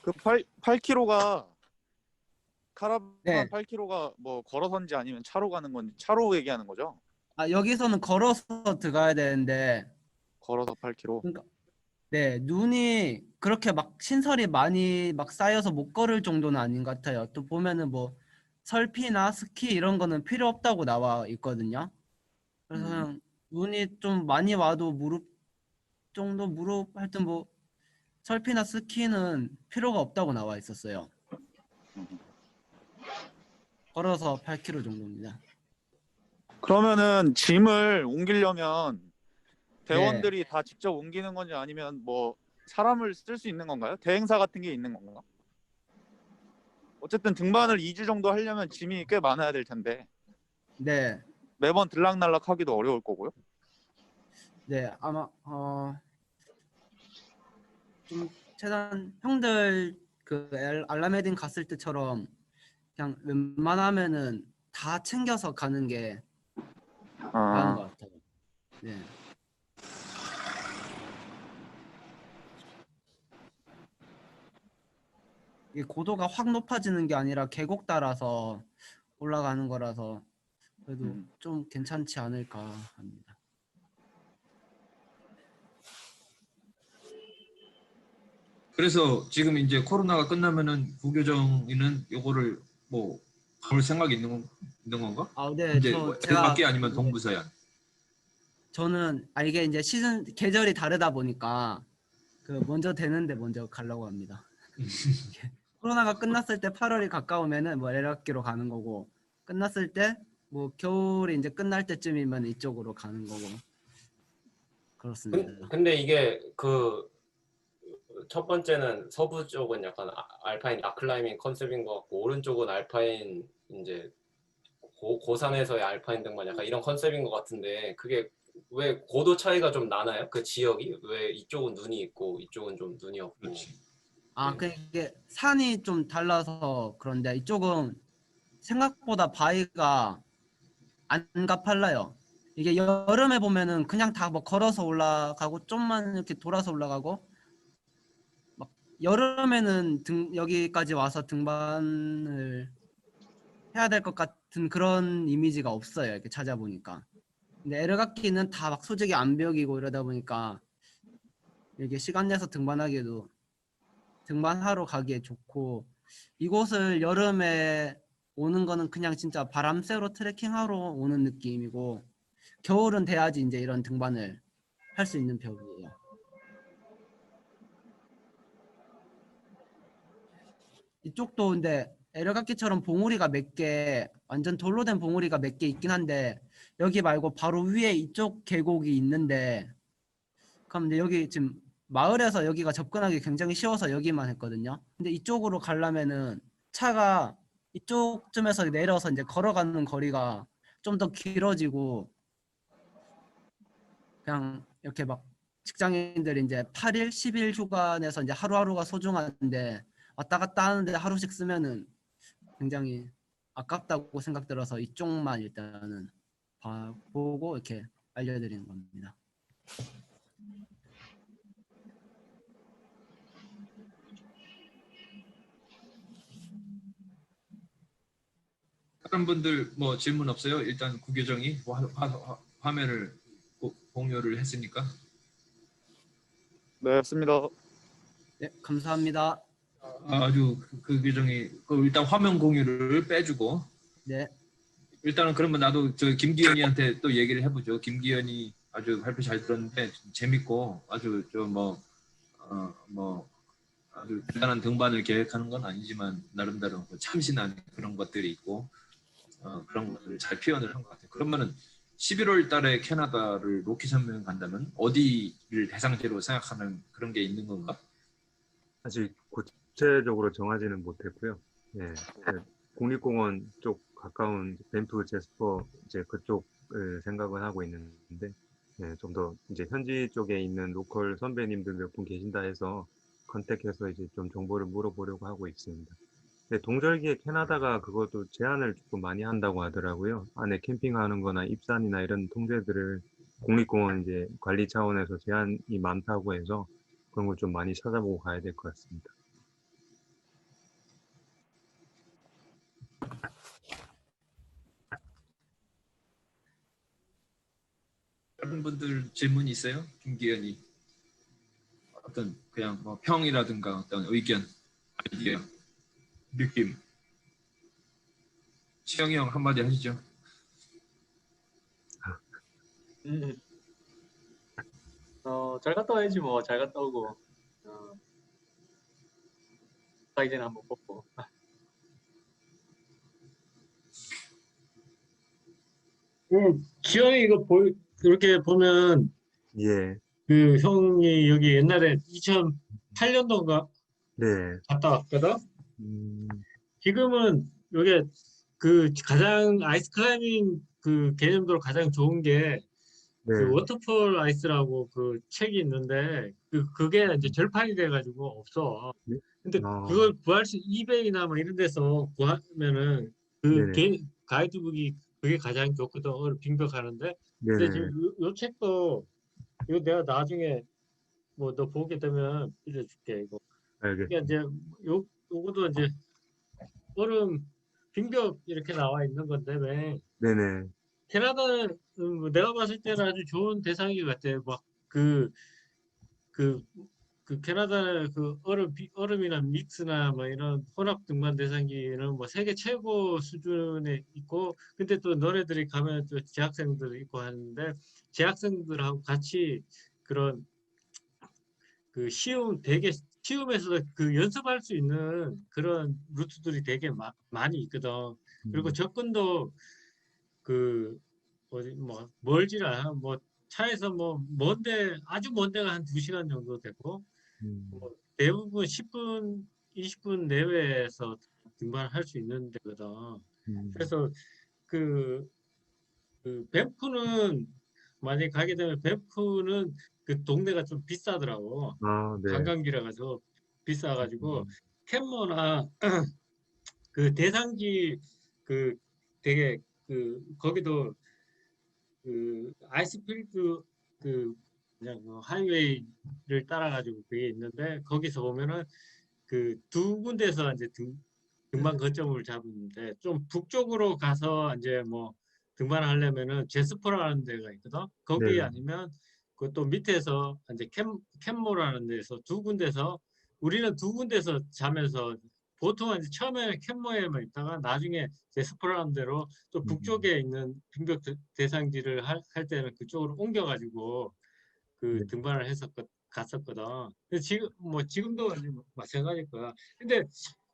그 8km가 카라반 네. 8km가 뭐 걸어서인지 아니면 차로 가는 건지 차로 얘기하는 거죠? 아, 여기서는 걸어서 들어가야 되는데 걸어서 8km. 그러니까 네, 눈이 그렇게 막 신설이 많이 막 쌓여서 못 걸을 정도는 아닌 것 같아요. 또 보면은 뭐 설피나 스키 이런 거는 필요 없다고 나와 있거든요. 그래서 그냥 눈이 좀 많이 와도 무릎 하여튼 뭐 설피나 스키는 필요가 없다고 나와 있었어요. 걸어서 8km 정도입니다. 그러면은 짐을 옮기려면 네. 대원들이 다 직접 옮기는 건지 아니면 뭐 사람을 쓸 수 있는 건가요? 대행사 같은 게 있는 건가? 어쨌든 등반을 2주 정도 하려면 짐이 꽤 많아야 될 텐데 네. 매번 들락날락 하기도 어려울 거고요. 네, 아마 좀 최대한 형들 그 알라메딘 갔을 때처럼 그냥 웬만하면은 다 챙겨서 가는 게 나은 것 같아요. 네. 이게 고도가 확 높아지는 게 아니라 계곡 따라서 올라가는 거라서 그래도 좀 괜찮지 않을까 합니다. 그래서 지금 이제 코로나가 끝나면은 부교정이는 요거를 뭐 가볼 생각이 있는 건가? 아, 네, 이제 뭐 에르가키 아니면 동부서양. 저는 이게 이제 시즌 계절이 다르다 보니까 그 먼저 되는데 먼저 가려고 합니다. 코로나가 끝났을 때 8월이 가까우면은 뭐 내려학기로 가는 거고, 끝났을 때 뭐 겨울이 이제 끝날 때쯤이면 이쪽으로 가는 거고 그렇습니다. 근데 이게 그 첫 번째는 서부 쪽은 약간 알파인 락클라이밍 컨셉인 것 같고, 오른쪽은 알파인 이제 고산에서의 알파인 등반 약간 이런 컨셉인 것 같은데, 그게 왜 고도 차이가 좀 나나요? 그 지역이 왜 이쪽은 눈이 있고 이쪽은 좀 눈이 없고. 그렇지. 아, 그게 산이 좀 달라서 그런데 이쪽은 생각보다 바위가 안 가팔라요. 이게 여름에 보면은 그냥 다 뭐 걸어서 올라가고 좀만 이렇게 돌아서 올라가고, 막 여름에는 여기까지 와서 등반을 해야 될 것 같은 그런 이미지가 없어요. 이렇게 찾아보니까. 근데 에르가키는 다 막 솔직히 암벽이고 이러다 보니까 이게 시간 내서 등반하기에도 등반하러 가기에 좋고, 이곳을 여름에 오는 거는 그냥 진짜 바람 쐬러 트레킹하러 오는 느낌이고, 겨울은 돼야지 이제 이런 등반을 할 수 있는 벽이에요. 이쪽도 근데 에르가키처럼 봉우리가 몇 개, 완전 돌로 된 봉우리가 몇 개 있긴 한데, 여기 말고 바로 위에 이쪽 계곡이 있는데, 그럼 이제 여기 지금 마을에서 여기가 접근하기 굉장히 쉬워서 여기만 했거든요. 근데 이쪽으로 가려면은 차가 이쪽쯤에서 내려서 이제 걸어가는 거리가 좀 더 길어지고, 그냥 이렇게 막 직장인들이 이제 8일, 10일 휴가 내서 이제 하루하루가 소중한데 왔다 갔다 하는데 하루씩 쓰면은 굉장히 아깝다고 생각 들어서 이쪽만 일단은 보고 이렇게 알려드리는 겁니다. 다른 분들 뭐 질문 없어요? 일단 구교정이 화면을 공유를 했으니까. 네, 없습니다. 네, 감사합니다. 아주 그 규정이 일단 화면 공유를 빼주고, 네. 일단은 그러면 나도 저 김기현이한테 또 얘기를 해보죠. 김기현이 아주 발표 잘 들었는데 재밌고 아주 뭐 아주 대단한 등반을 계획하는 건 아니지만 나름대로 참신한 그런 것들이 있고 그런 것들을 잘 표현을 한 것 같아요. 그러면은 11월 달에 캐나다를 로키선명 간다면 어디를 대상지로 생각하는 그런 게 있는 건가? 아직 구체적으로 정하지는 못했고요. 예, 국립공원 쪽 가까운 밴프 제스퍼 이제 그쪽을 생각을 하고 있는데, 예, 좀 더 이제 현지 쪽에 있는 로컬 선배님들 몇 분 계신다 해서 컨택해서 이제 좀 정보를 물어보려고 하고 있습니다. 근데 동절기에 캐나다가 그것도 제한을 조금 많이 한다고 하더라고요. 안에 캠핑하는 거나 입산이나 이런 통제들을 국립공원 이제 관리 차원에서 제한이 많다고 해서 그런 걸 좀 많이 찾아보고 가야 될 것 같습니다. 다른 분들 질문 있어요? 김기현이 어떤 그냥 뭐 평이라든가 어떤 의견, 아이디어, 느낌. 시영이 형 한마디 하시죠. 잘 갔다 와야지 뭐. 잘 갔다 오고 사이즈는 한번 뽑고. 기현이 이거 이렇게 보면 예, 그 형이 여기 옛날에 2008년도인가 네, 갔다 왔거든. 음, 지금은 요게 그 가장 아이스 클라이밍 그 개념도로 가장 좋은 게 네, 그 워터폴 아이스라고 그 책이 있는데 그게 이제 절판이 돼가지고 없어. 네? 근데 아, 그걸 구할 수 이베이나 뭐 이런 데서 구하면은 네네, 가이드북이 그게 가장 좋거든. 빙벽하는데. 근데 네네, 지금 요 책도 이거 내가 나중에 뭐 너 보게 되면 빌려줄게 이거. 이게 알겠습니다. 이제 요것도 이제 얼음 빙벽 이렇게 나와 있는 건데 왜 네네, 캐나다는 내가 봤을 때는 아주 좋은 대상인 것 같아. 막그 캐나다 그 얼음이나 믹스나 뭐 이런 혼합 등반 대상기는 뭐 세계 최고 수준에 있고, 근데 또 너네들이 가면 또 재학생들 있고 하는데 재학생들하고 같이 그런 그 되게 시험에서 그 연습할 수 있는 그런 루트들이 되게 많이 있거든. 그리고 접근도 그 어디 뭐 멀지는 않아. 뭐 차에서 뭐 먼데 아주 먼 데가 한 2시간 정도 되고 뭐 대부분 10분, 20분 내외에서 등반할 수 있는 데거든. 그래서 그, 그 밴프는 만약에 가게 되면 밴프는 그 동네가 좀 비싸더라고. 아, 네. 관광지라 가서 비싸가지고 캔모나 그 대상지 그 되게 그 거기도 그 아이스필드 그 그냥 그 하이웨이를 따라가지고 그게 있는데 거기서 보면은 그 두 군데서 이제 등반 거점을 잡는데 좀 북쪽으로 가서 이제 뭐 등반하려면은 제스퍼라는 데가 있거든. 거기 네. 아니면 그 또 밑에서 이제 캔모라는 데서 두 군데서 우리는 두 군데서 자면서 보통은 이제 처음에 캔모에만 있다가 나중에 제스퍼라는 데로 또 북쪽에 있는 빙벽 대상지를 할 때는 그쪽으로 옮겨가지고 그 네. 등반을 갔었거든. 근데 지금 뭐 지금도 이제 마찬가지일 거야. 근데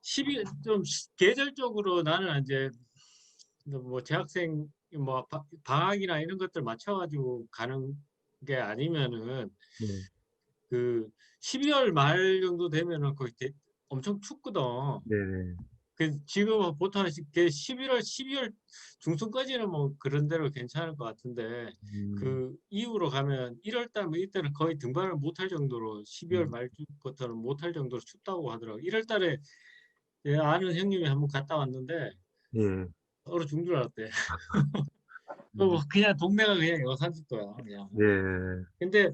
12, 좀 계절적으로 나는 이제 뭐 재학생 뭐 방학이나 이런 것들 맞춰가지고 가는 게 아니면은 네. 그 12월 말 정도 되면은 거의 엄청 춥거든. 네네. 그 지금은 보통 11월, 12월 중순까지는 뭐 그런 대로 괜찮을 것 같은데 그 이후로 가면 1월 달 뭐 이때는 거의 등반을 못할 정도로 12월 말부터는 못할 정도로 춥다고 하더라고. 1월 달에 예, 아는 형님이 한번 갔다 왔는데 예. 얼어 죽는 줄 알았대. 음, 그냥 동네가 그냥 여산지도야 그냥. 예. 근데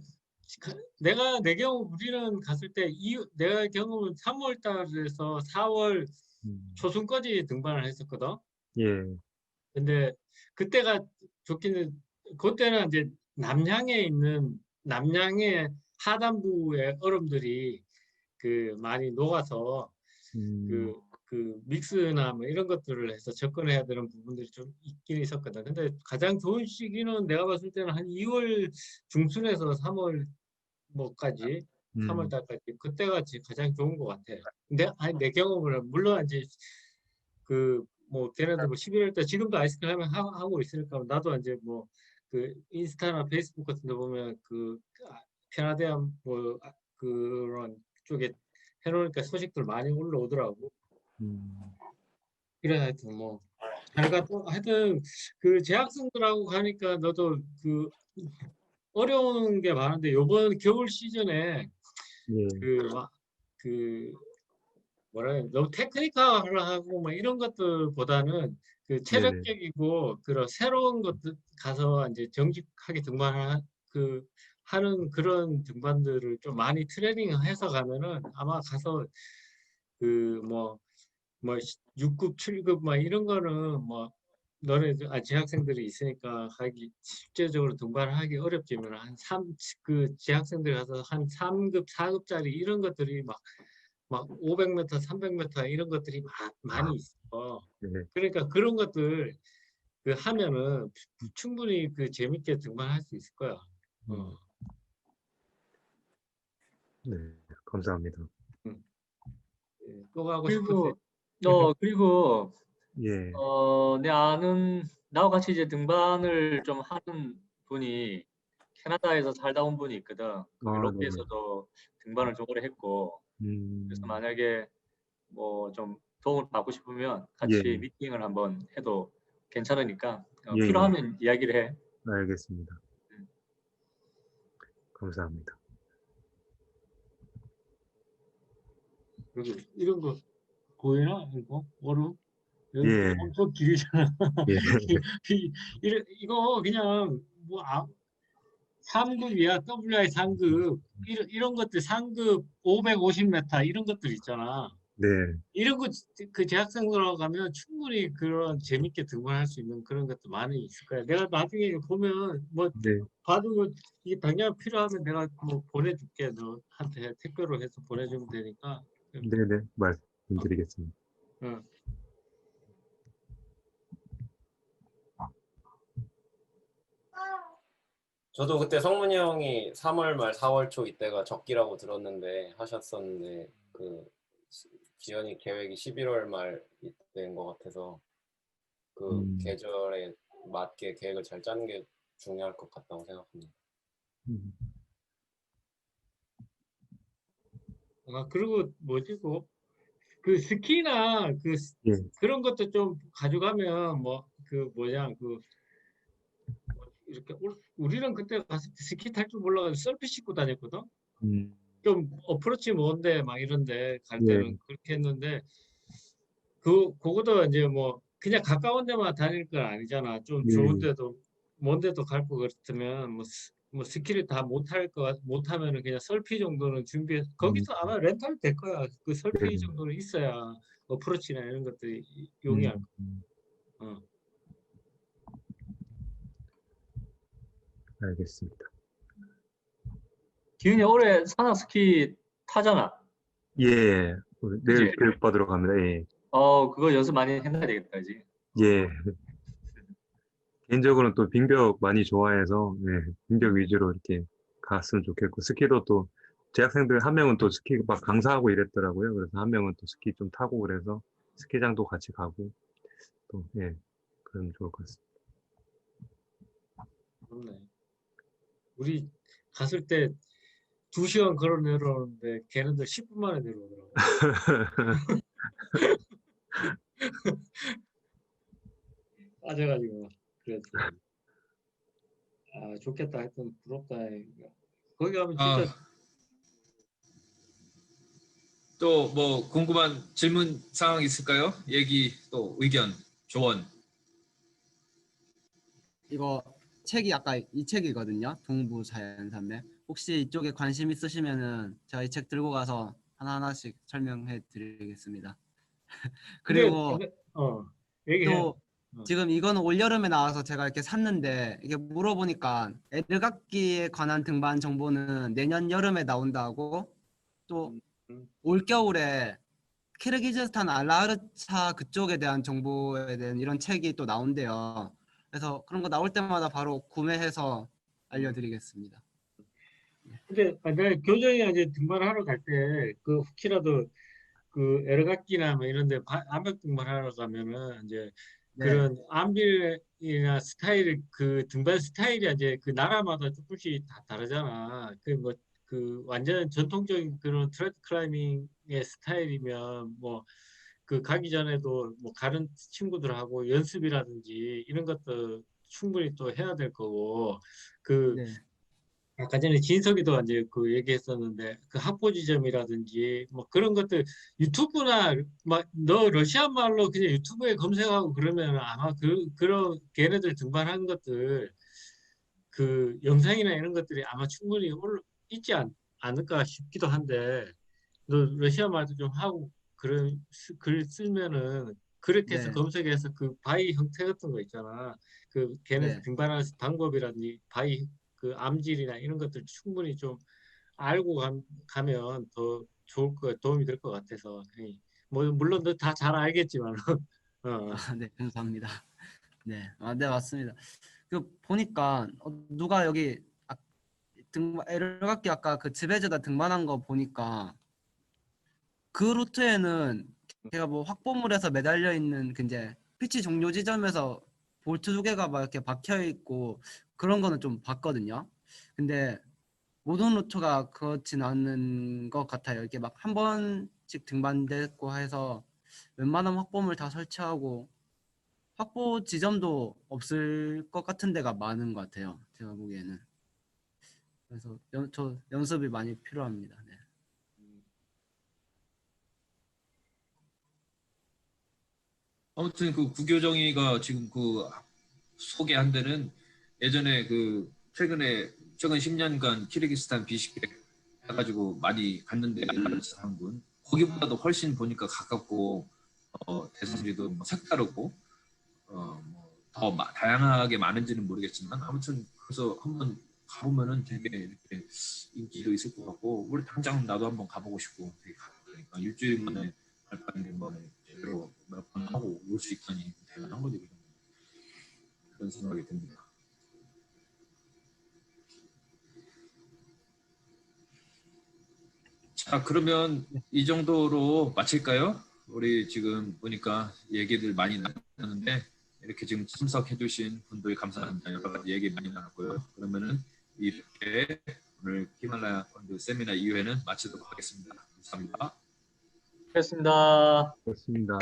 내 경우 우리는 갔을 때 내가 경험은 3월 달에서 4월 초순까지 등반을 했었거든. 예. 근데 그때가 좋기는 그때는 이제 남양의 하단부의 얼음들이 그 많이 녹아서 음, 그 믹스나 뭐 이런 것들을 해서 접근해야 되는 부분들이 좀 있긴 있었거든. 근데 가장 좋은 시기는 내가 봤을 때는 한 2월 중순에서 3월 뭐까지 3월 달까지 그때가 가장 좋은 것 같아. 근데 아니 내 경험으로는 물론 이제 그 뭐 걔네들 뭐 11월 때 지금도 아이스크림 하고 있으니까 나도 이제 뭐 그 인스타나 페이스북 같은 데 보면 그 캐나다야 뭐 그런 쪽에 해놓으니까 소식들 많이 올라오더라고. 그래 하여튼 뭐 잘 갔다 하여튼 그 재학생들하고 가니까 너도 그 어려운 게 많은데 요번 겨울 시즌에 예. 그 뭐라 해야 너무 테크니컬하고 뭐 이런 것들보다는 그 네네. 체력적이고 그런 새로운 것들 가서 이제 정직하게 그 하는 그런 등반들을 좀 많이 트레이닝해서 가면은 아마 가서 그 뭐 6급, 7급 막 이런 거는 뭐 너네 재학생들이 있으니까 하기 실제적으로 등반을 하기 어렵지만 한 3, 재학생들이 가서 한 3급, 4급짜리 이런 것들이 막 500m, 300m 이런 것들이 많이 있어. 네. 그러니까 그런 것들 그 하면은 충분히 그 재밌게 등반할 수 있을 거야. 어. 네. 감사합니다. 예, 또 가고 싶으세요? 그리고 예. 내 아는 나와 같이 이제 등반을 좀 하는 분이 캐나다에서 살다 온 분이 있거든. 거기 아, 네네. 록비에서도 등반을 좀 오래 했고 그래서 음, 만약에 뭐 좀 도움을 받고 싶으면 예. 같이 미팅을 한번 해도 괜찮으니까 예, 예. 필요하면 이야기를 해. 알겠습니다. 감사합니다. 그리고 이런 거 보이나? 이거 얼음? 여기 예. 엄청 길잖아. 예. 이거 그냥 뭐 3급이야. WI 3급. 이런 것들 3급 550m 이런 것들 있잖아. 네. 이런 거 그 재학생들하고 가면 충분히 그런 재밌게 등반할 수 있는 그런 것도 많이 있을 거야. 내가 나중에 보면 뭐 네. 봐도 이게 당장 필요하면 내가 뭐 보내줄게. 너한테 택배로 해서 보내주면 되니까. 네네. 말씀드리겠습니다. 응. 저도 그때 성문이 형이 3월 말 4월 초 이때가 적기라고 들었는데 하셨었는데 그 지연이 계획이 11월 말 이때인 것 같아서 그 계절에 맞게 계획을 잘 짜는 게 중요할 것 같다고 생각합니다. 아, 그리고 뭐지, 그 스키나 예. 그런 것도 좀 가져가면 이렇게 우리는 그때 갔을 때 스키 탈 줄 몰라가지고 썰피 신고 다녔거든. 음, 좀 어프로치 먼데 막 이런데 갈 예. 때는 그렇게 했는데 그거도 이제 뭐 그냥 가까운 데만 다닐 건 아니잖아. 좀 좋은 예. 데도 먼 데도 갈 거 그렇다면 뭐 스키를 다 못하면은 그냥 설피 정도는 준비해. 거기서 아마 렌탈 될 거야. 그 설피 네. 정도는 있어야 어프로치나 이런 것들이 음, 용이할 거. 어. 알겠습니다. 기훈이 올해 산악 스키 타잖아. 예. 내일 그지? 교육받으러 갑니다. 예. 그거 연습 많이 해놔야 되겠다, 이제. 예. 개인적으로는 또 빙벽 많이 좋아해서, 예. 빙벽 위주로 이렇게 갔으면 좋겠고, 스키도 또, 제 학생들 한 명은 또 스키 막 강사하고 이랬더라고요. 그래서 한 명은 또 스키 좀 타고 그래서 스키장도 같이 가고, 또, 예. 그러면 좋을 것 같습니다. 그렇네. 우리 갔을 때 2시간 걸어 내려오는데 걔네들 10분 만에 내려오더라고. 빠져가지고 그랬지. 아, 좋겠다. 하여튼 부럽다. 거기 가면 진짜 아, 또 뭐 궁금한 질문 사항 있을까요? 얘기 또 의견, 조언. 이거 책이 아까 이 책이거든요. 동부자연산맥. 혹시 이쪽에 관심 있으시면은 제가 이 책 들고 가서 하나하나씩 설명해 드리겠습니다. 근데 그리고 얘기해. 또 지금 이거는 올여름에 나와서 제가 이렇게 샀는데 이게 물어보니까 에르각기에 관한 등반 정보는 내년 여름에 나온다고 또 올겨울에 키르기즈스탄 알라르차 그쪽에 대한 정보에 대한 이런 책이 또 나온대요. 그래서 그런 거 나올 때마다 바로 구매해서 알려드리겠습니다. 근데 내가 교정이 이제 등반하러 갈 때 그 혹시라도 그 에르각기나 뭐 이런데 암벽 등반하러 가면은 이제 네, 그런 암빌이나 스타일 그 등반 스타일이 이제 그 나라마다 조금씩 다 다르잖아. 그 완전 전통적인 그런 트레드 클라이밍의 스타일이면 뭐 그 가기 전에도 뭐 다른 친구들하고 연습이라든지 이런 것도 충분히 또 해야 될 거고 그 네, 아까 전에 진석이도 이제 그 얘기했었는데 그 학보 지점이라든지 뭐 그런 것들 유튜브나 막 너 러시아 말로 그냥 유튜브에 검색하고 그러면 아마 그런 걔네들 등반한 것들 그 영상이나 이런 것들이 아마 충분히 있지 않을까 싶기도 한데 너 러시아 말도 좀 하고 그런 글 쓰면은 그렇게 해서 네, 검색해서 그 바위 형태 같은 거 있잖아. 그 걔네들 네. 등반하는 방법이라든지 바위 그 암질이나 이런 것들 충분히 좀 알고 가면 더 좋을 거 도움이 될 것 같아서 뭐 물론 너 다 잘 알겠지만 아, 네, 감사합니다. 네, 네, 맞습니다. 그 보니까 누가 여기 에르각기 아까 그 지베즈다 등반한 거 보니까 그 루트에는 걔가 뭐 확보물에서 매달려 있는 그 이제 피치 종료 지점에서 볼트 2개가 막 이렇게 박혀 있고 그런 거는 좀 봤거든요. 근데 모든 루트가 그렇진 않은 것 같아요. 이렇게 막 한 번씩 등반됐고 해서 웬만한 확보물 다 설치하고 확보 지점도 없을 것 같은 데가 많은 것 같아요. 제가 보기에는. 그래서 저 연습이 많이 필요합니다. 네. 아무튼 그 구교정이가 지금 그 소개한 데는 예전에 그 최근 10년간 키르기스탄 비시케 해가지고 많이 갔는데 한군 거기보다도 훨씬 보니까 가깝고 대사들이도 뭐 색다르고 뭐더 다양하게 많은지는 모르겠지만 아무튼 그래서 한번 가보면은 되게 이렇게 인기도 있을 것 같고 우리 당장 나도 한번 가보고 싶고 되게 그러니까 일주일 만에 갈바인데 뭐 제대로 몇 번 하고 올 수 있다니 대단한 거지 그런 생각이 듭니다. 자, 그러면 이 정도로 마칠까요? 우리 지금 보니까 얘기들 많이 나눴는데 이렇게 지금 참석해 주신 분들 감사합니다. 여러 가지 얘기 많이 나눴고요. 그러면은 이렇게 오늘 히말라야 펀드 세미나 2회는 마치도록 하겠습니다. 감사합니다. 그렇습니다. 그렇습니다.